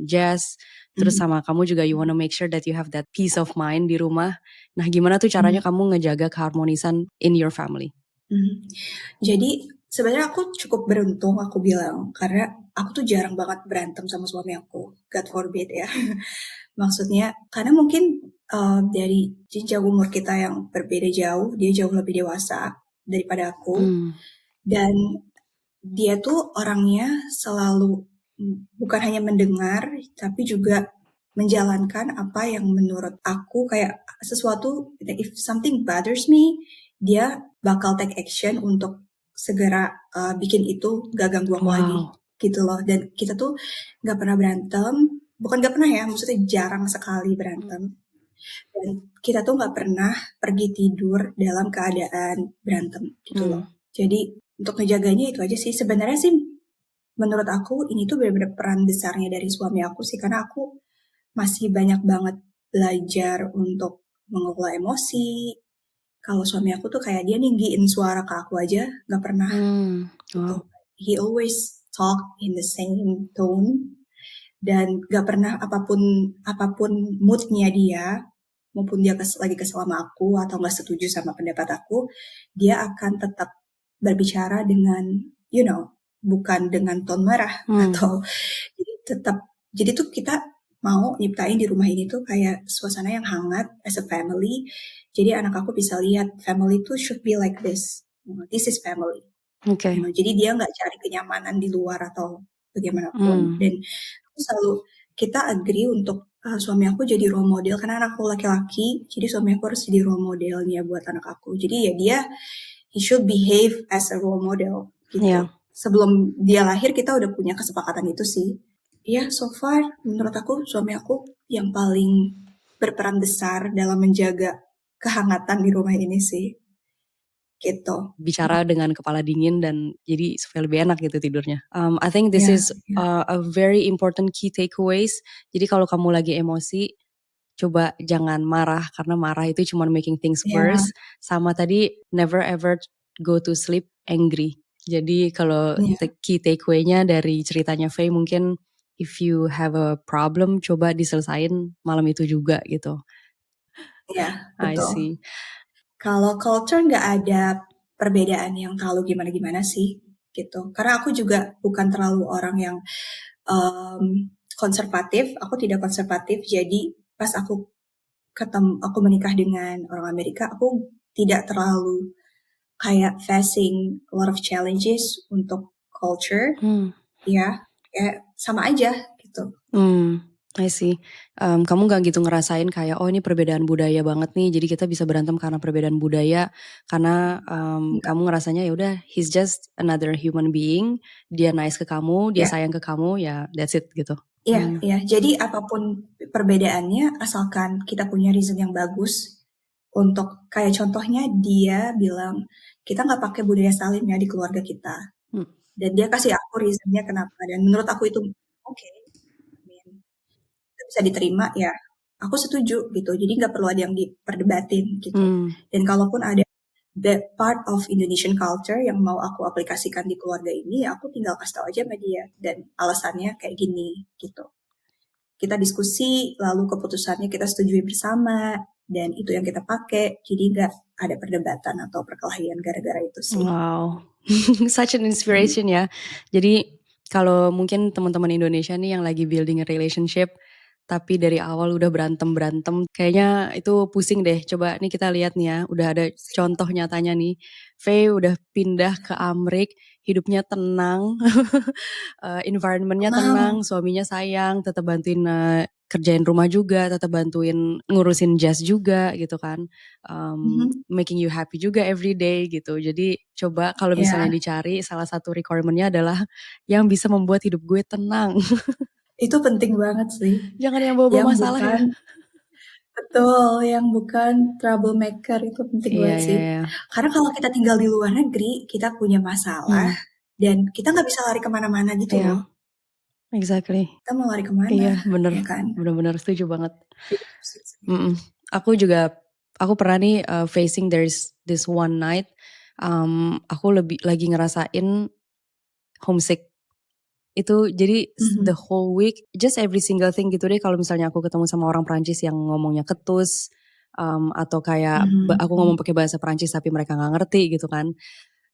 Jazz, terus mhm, sama kamu juga you wanna make sure that you have that peace of mind di rumah. Nah, gimana tuh caranya mhm, kamu ngejaga keharmonisan in your family? mhm. Jadi sebenarnya aku cukup beruntung aku bilang karena aku tuh jarang banget berantem sama suami aku. God forbid ya. Maksudnya karena mungkin dari jenjang umur kita yang berbeda jauh, dia jauh lebih dewasa daripada aku. Hmm. Dan dia tuh orangnya selalu bukan hanya mendengar, tapi juga menjalankan apa yang menurut aku kayak sesuatu, if something bothers me, dia bakal take action untuk segera bikin itu gak ganggu aku lagi Wow. gitu loh. Dan kita tuh gak pernah berantem, bukan gak pernah ya, maksudnya jarang sekali berantem. Dan kita tuh gak pernah pergi tidur dalam keadaan berantem gitu loh. Jadi untuk ngejaganya itu aja sih. Sebenarnya sih menurut aku ini tuh benar-benar peran besarnya dari suami aku sih. Karena aku masih banyak banget belajar untuk mengelola emosi. Kalau suami aku tuh kayak dia ninggiin suara ke aku aja gak pernah gitu. Wow. He always talk in the same tone. Dan gak pernah apapun moodnya dia, maupun dia lagi kesel sama aku atau gak setuju sama pendapat aku, dia akan tetap berbicara dengan, bukan dengan tone marah atau jadi tuh kita mau nyiptain di rumah ini tuh kayak suasana yang hangat as a family. Jadi anak aku bisa lihat family tuh should be like this. This is family. Oke. Jadi dia nggak cari kenyamanan di luar atau bagaimanapun. Dan aku selalu kita agree untuk suami aku jadi role model karena anakku laki-laki. Jadi suami aku harus jadi role modelnya buat anak aku. Jadi ya dia he should behave as a role model gitu. Yeah. Sebelum dia lahir kita udah punya kesepakatan itu sih. Ya so far menurut aku suami aku yang paling berperan besar dalam menjaga kehangatan di rumah ini sih. Gitu. Bicara dengan kepala dingin dan jadi supaya lebih enak gitu tidurnya. I think this is a very important key takeaways. Jadi kalau kamu lagi emosi, coba jangan marah karena marah itu cuma making things worse. Sama tadi never ever go to sleep angry. Jadi kalau key takeaway-nya dari ceritanya Faye mungkin if you have a problem coba diselesain malam itu juga gitu. Iya, I betul. see. Kalau culture nggak ada perbedaan yang terlalu gimana-gimana sih, gitu. Karena aku juga bukan terlalu orang yang konservatif. Aku tidak konservatif. Jadi pas aku menikah dengan orang Amerika, aku tidak terlalu kayak facing a lot of challenges untuk culture. Ya, kayak sama aja gitu. I see. Kamu gak gitu ngerasain kayak oh ini perbedaan budaya banget nih, jadi kita bisa berantem karena perbedaan budaya, karena kamu ngerasanya ya udah he's just another human being, dia nice ke kamu, dia sayang ke kamu, ya that's it gitu. Iya. Jadi apapun perbedaannya, asalkan kita punya reason yang bagus untuk kayak contohnya dia bilang kita nggak pakai budaya salim ya di keluarga kita, dan dia kasih aku reasonnya kenapa, dan menurut aku itu oke. Bisa diterima ya aku setuju gitu, jadi nggak perlu ada yang diperdebatin gitu. Dan kalaupun ada that part of Indonesian culture yang mau aku aplikasikan di keluarga ini, aku tinggal kasih tahu aja sama dia dan alasannya kayak gini gitu. Kita diskusi lalu keputusannya kita setujui bersama dan itu yang kita pakai, jadi nggak ada perdebatan atau perkelahian gara-gara itu sih. Wow, such an inspiration ya. Jadi kalau mungkin teman-teman Indonesia nih yang lagi building a relationship tapi dari awal udah berantem, kayaknya itu pusing deh. Coba nih kita lihat nih ya, udah ada contoh nyatanya nih. Faye udah pindah ke Amrik, hidupnya tenang, environmentnya tenang, suaminya sayang, tetap bantuin kerjain rumah juga, tetap bantuin ngurusin jazz juga gitu kan, making you happy juga every day gitu. Jadi coba kalau misalnya dicari salah satu requirement-nya adalah yang bisa membuat hidup gue tenang. Itu penting banget sih. Jangan yang bawa-bawa masalah ya. Betul, yang bukan troublemaker itu penting banget sih. Karena kalau kita tinggal di luar negeri, kita punya masalah dan kita nggak bisa lari kemana-mana gitu loh. Exactly. Kita mau lari kemana? Iya, bener. Ya kan? Bener-bener setuju banget. Aku pernah nih facing there's this one night, aku lagi ngerasain homesick. Itu jadi the whole week, just every single thing gitu deh. Kalau misalnya aku ketemu sama orang Prancis yang ngomongnya ketus, atau kayak aku ngomong pakai bahasa Prancis tapi mereka nggak ngerti gitu kan.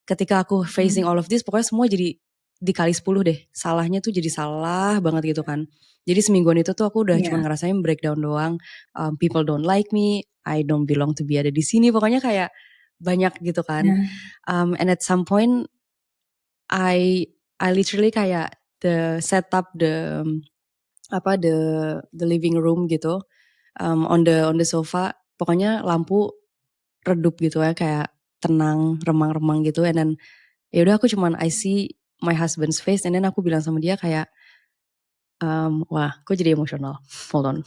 Ketika aku facing all of this, pokoknya semua jadi dikali 10 deh. Salahnya tuh jadi salah banget gitu kan. Jadi semingguan itu tuh aku udah cuma ngerasain breakdown doang. People don't like me, I don't belong to be ada di sini. Pokoknya kayak banyak gitu kan. And at some point I literally kayak set up the living room gitu, on the sofa, pokoknya lampu redup gitu ya, kayak tenang, remang-remang gitu, and then ya udah aku cuman I see my husband's face, and then aku bilang sama dia kayak, wah, kok jadi emosional, hold on.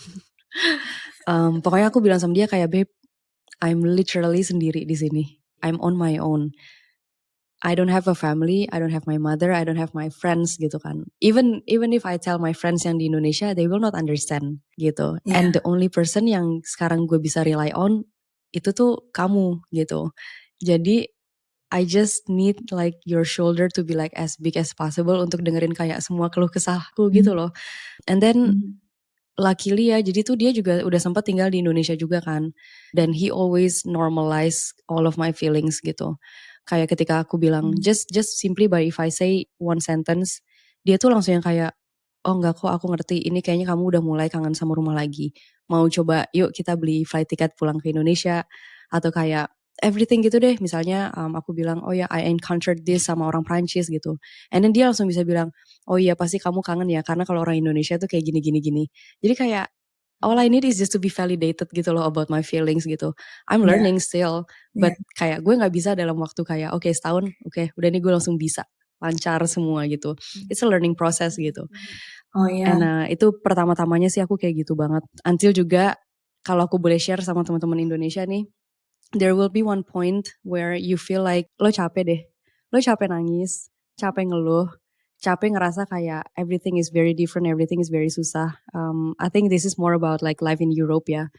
Pokoknya aku bilang sama dia kayak, babe, I'm literally sendiri di sini. I'm on my own. I don't have a family, I don't have my mother, I don't have my friends gitu kan. Even if I tell my friends yang di Indonesia, they will not understand gitu. And Iya. the only person yang sekarang gue bisa rely on itu tuh kamu gitu. Jadi I just need like your shoulder to be like as big as possible untuk dengerin kayak semua keluh kesahku gitu Mhm. loh. And then Mhm. luckily ya, jadi tuh dia juga udah sempat tinggal di Indonesia juga kan. Dan he always normalize all of my feelings gitu. Kayak ketika aku bilang, Mhm. just simply by if I say one sentence, dia tuh langsung yang kayak, oh enggak kok, aku ngerti, ini kayaknya kamu udah mulai kangen sama rumah lagi. Mau coba yuk kita beli flight ticket pulang ke Indonesia, atau kayak everything gitu deh. Misalnya aku bilang, oh ya I encountered this sama orang Prancis gitu. And then dia langsung bisa bilang, oh iya pasti kamu kangen ya, karena kalau orang Indonesia tuh kayak gini. Jadi kayak all I need is just to be validated gitu loh about my feelings gitu. I'm Iya. learning still, Iya. but kayak gue nggak bisa dalam waktu kayak oke setahun, oke udah nih gue langsung bisa lancar semua gitu. It's a learning process gitu. Oh iya. And itu pertama-tamanya sih aku kayak gitu banget. Until juga kalau aku boleh share sama teman-teman Indonesia nih, there will be one point where you feel like lo capek deh. Lo capek nangis, capek ngeluh, capek ngerasa kayak everything is very different, everything is very susah. I think this is more about like life in Europe ya.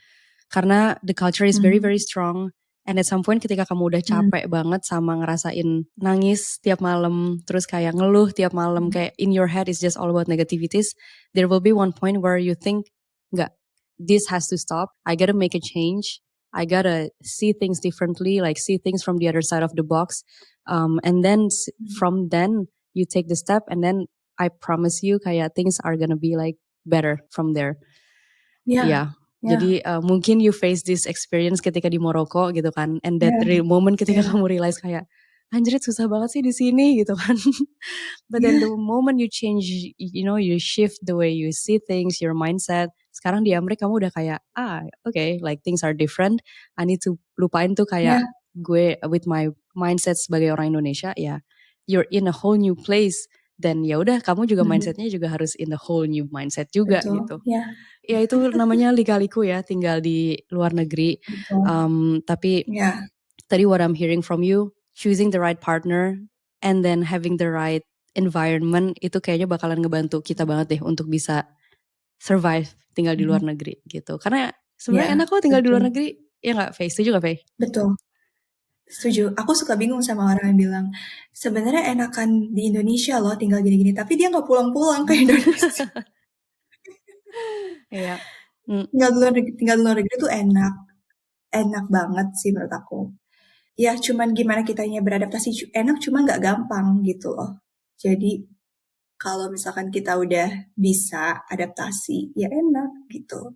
Karena the culture is very Mhm. very strong. And at some point ketika kamu udah Mhm. capek banget sama ngerasain nangis tiap malam, terus kayak ngeluh tiap malam, kayak in your head is just all about negativities, there will be one point where you think, enggak, this has to stop. I gotta make a change. I gotta see things differently, like see things from the other side of the box. And then from then you take the step, and then I promise you kayak things are gonna be like better from there. Iya. Ya, Iya. jadi mungkin you face this experience ketika di Maroko gitu kan, and that Iya. moment ketika Iya. kamu realize kayak, anjir susah banget sih di sini gitu kan. But then the Iya. moment you change, you shift the way you see things, your mindset. Sekarang di Amerika kamu udah kayak, okay, like things are different. I need to lupain tuh kayak Iya. gue with my mindset sebagai orang Indonesia, ya, you're in a whole new place. Dan ya udah, kamu juga Mhm. mindsetnya juga harus in a whole new mindset juga Betul. gitu. Iya. Ya itu namanya lika-liku ya, tinggal di luar negeri. Betul. Tapi Iya. tadi what I'm hearing from you, choosing the right partner and then having the right environment itu kayaknya bakalan ngebantu kita banget deh untuk bisa survive tinggal di luar Mhm. negeri gitu. Karena Iya. sebenarnya enak kok tinggal di luar Betul. negeri. Ya nggak, Faye? Setuju nggak, Faye? Betul. Setuju. Aku suka bingung sama orang yang bilang, sebenarnya enakan di Indonesia loh tinggal gini-gini, tapi dia nggak pulang-pulang ke Indonesia. Iya. Mm, Tinggal di luar negeri tuh enak, enak banget sih menurut aku. Ya cuman gimana kitanya beradaptasi enak, cuma nggak gampang gitu loh. Jadi kalau misalkan kita udah bisa adaptasi, ya enak gitu.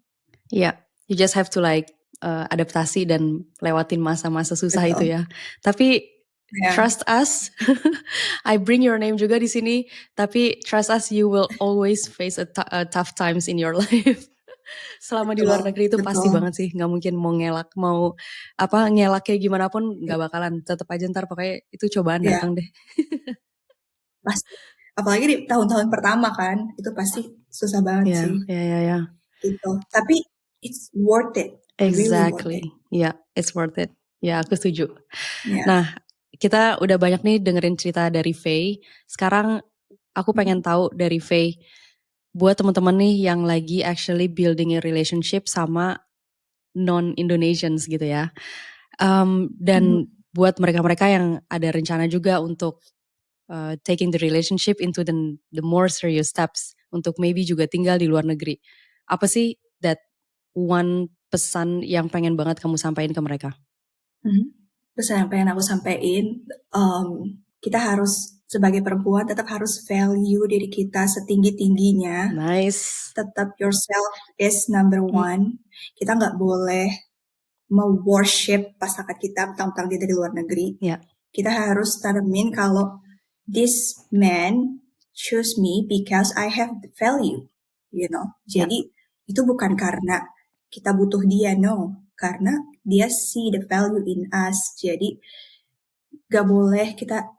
Iya, you just have to like adaptasi dan lewatin masa-masa susah itu Betul. ya. Tapi Ya. trust us, I bring your name juga di sini. Tapi trust us, you will always face a tough times in your life. Selama di luar Betul. negeri itu pasti Betul. banget sih, nggak mungkin mau ngelak kayak gimana pun nggak bakalan. Tetap aja ntar pokoknya itu cobaan Ya datang deh. pasti. Apalagi di tahun-tahun pertama kan, itu pasti susah banget Ya, sih. ya. Gitu. Tapi it's worth it, really worth it. Exactly. Ya, it's worth it. Ya, aku setuju. Ya. Nah, kita udah banyak nih dengerin cerita dari Faye. Sekarang aku pengen tahu dari Faye, buat teman-teman nih yang lagi actually building a relationship sama non-Indonesians gitu ya. Dan buat mereka-mereka yang ada rencana juga untuk taking the relationship into the more serious steps, untuk maybe juga tinggal di luar negeri. Apa sih that one pesan yang pengen banget kamu sampaikan ke mereka? Pesan yang pengen aku sampaikan, kita harus sebagai perempuan tetap harus value diri kita setinggi-tingginya. Nice. Tetap yourself is number one. Kita nggak boleh me-worship pasangan kita mentang-mentang dia dari luar negeri. Ya. Kita harus tanemin kalau this man choose me because I have value, Jadi itu bukan karena kita butuh dia, no. Karena dia see the value in us. Jadi gak boleh kita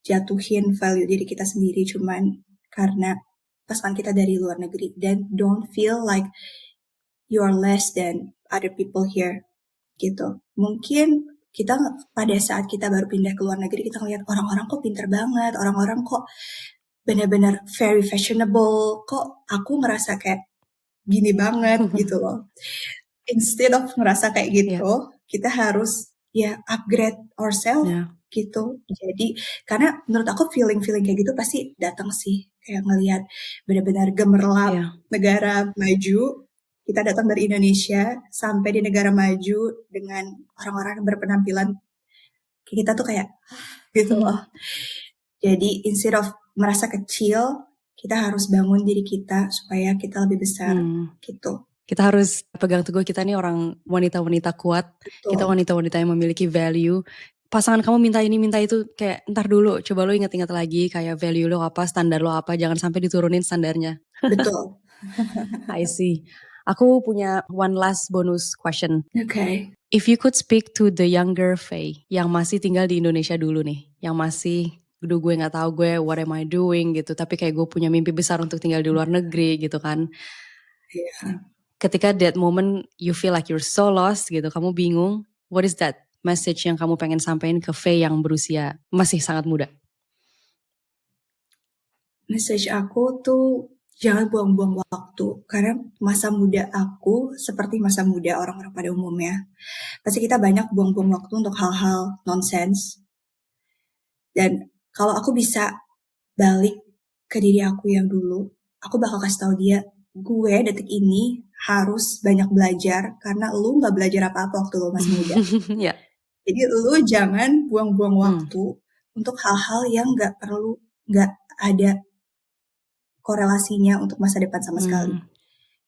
jatuhin value diri kita sendiri cuman karena pasangan kita dari luar negeri. Dan don't feel like you are less than other people here, gitu. Mungkin kita pada saat kita baru pindah ke luar negeri, kita ngeliat orang-orang kok pinter banget, orang-orang kok benar-benar very fashionable, kok aku ngerasa kayak gini banget gitu loh. Instead of ngerasa kayak gitu, kita harus upgrade ourselves gitu. Jadi karena menurut aku feeling kayak gitu pasti datang sih, kayak ngelihat benar-benar gemerlap negara maju. Kita datang dari Indonesia sampai di negara maju dengan orang-orang yang berpenampilan kita tuh kayak gitu loh. Jadi instead of merasa kecil, kita harus bangun diri kita supaya kita lebih besar gitu. Kita harus pegang teguh kita nih orang wanita-wanita kuat. Betul. Kita wanita-wanita yang memiliki value. Pasangan kamu minta ini minta itu, kayak ntar dulu, coba lo ingat-ingat lagi kayak value lo apa, standar lo apa, jangan sampai diturunin standarnya. Betul. I see. Aku punya one last bonus question. Okay. If you could speak to the younger Faye yang masih tinggal di Indonesia dulu nih, yang masih gue gak tahu gue what am I doing gitu, tapi kayak gue punya mimpi besar untuk tinggal di luar negeri gitu kan. Yeah. Ketika that moment you feel like you're so lost gitu, kamu bingung, what is that message yang kamu pengen sampaikan ke Faye yang berusia masih sangat muda? Message aku tuh jangan buang-buang waktu, karena masa muda aku seperti masa muda orang-orang pada umumnya. Pasti kita banyak buang-buang waktu untuk hal-hal nonsense. Dan kalau aku bisa balik ke diri aku yang dulu, aku bakal kasih tahu dia, gue detik ini harus banyak belajar karena lu gak belajar apa-apa waktu lu masih muda. Yeah. Jadi lu jangan buang-buang waktu untuk hal-hal yang gak ada korelasinya untuk masa depan sama sekali.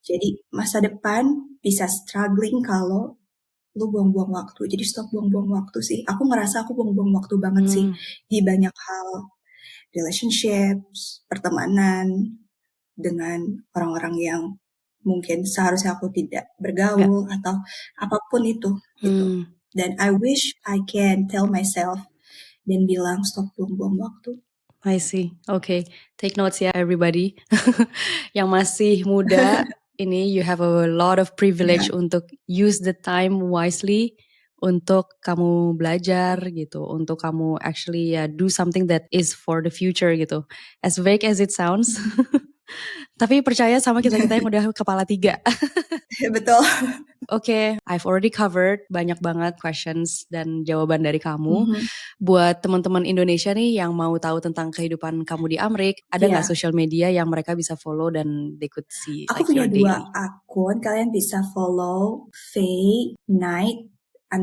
Jadi masa depan bisa struggling kalau lu buang-buang waktu. Jadi stop buang-buang waktu sih. Aku ngerasa aku buang-buang waktu banget sih di banyak hal. Relationships, pertemanan dengan orang-orang yang mungkin seharusnya aku tidak bergaul atau apapun itu gitu. Dan I wish I can tell myself dan bilang stop buang-buang waktu. I see. Okay. Take notes ya everybody. Yang masih muda ini you have a lot of privilege untuk use the time wisely untuk kamu belajar gitu, untuk kamu actually do something that is for the future gitu. As vague as it sounds. Tapi percaya sama kita-kita yang udah kepala 3. Betul. Okay, I've already covered banyak banget questions dan jawaban dari kamu. Buat teman-teman Indonesia nih yang mau tahu tentang kehidupan kamu di Amrik, ada nggak social media yang mereka bisa follow dan they could see Aku punya 2 akun, kalian bisa follow Faye Night _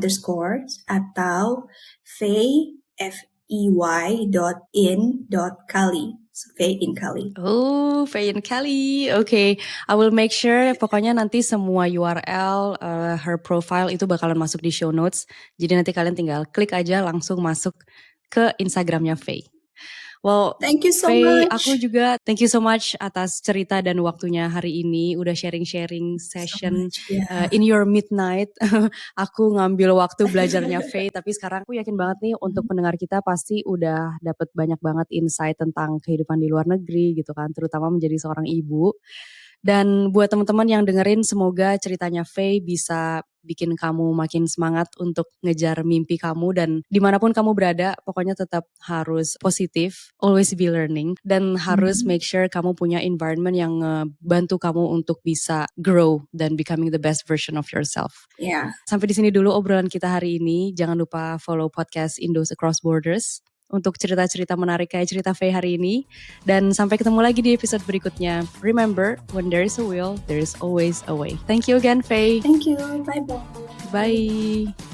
atau Faye FEY.in.Kali. Faye in Kali. Oh, Faye in Kali. Okay, I will make sure. Pokoknya nanti semua URL, her profile itu bakalan masuk di show notes. Jadi nanti kalian tinggal klik aja langsung masuk ke Instagramnya Faye. Well, thank you so Faye, much. aku juga thank you so much atas cerita dan waktunya hari ini. Udah sharing-sharing session in your midnight. Aku ngambil waktu belajarnya Faye, tapi sekarang aku yakin banget nih untuk pendengar kita pasti udah dapet banyak banget insight tentang kehidupan di luar negeri gitu kan, terutama menjadi seorang ibu. Dan buat teman-teman yang dengerin, semoga ceritanya Faye bisa bikin kamu makin semangat untuk ngejar mimpi kamu. Dan dimanapun kamu berada, pokoknya tetap harus positif, always be learning. Dan harus make sure kamu punya environment yang bantu kamu untuk bisa grow dan becoming the best version of yourself. Yeah. Sampai di sini dulu obrolan kita hari ini. Jangan lupa follow podcast Indos Across Borders untuk cerita-cerita menarik kayak cerita Faye hari ini. Dan sampai ketemu lagi di episode berikutnya. Remember, when there is a will, there is always a way. Thank you again, Faye. Thank you. Bye-bye. Bye.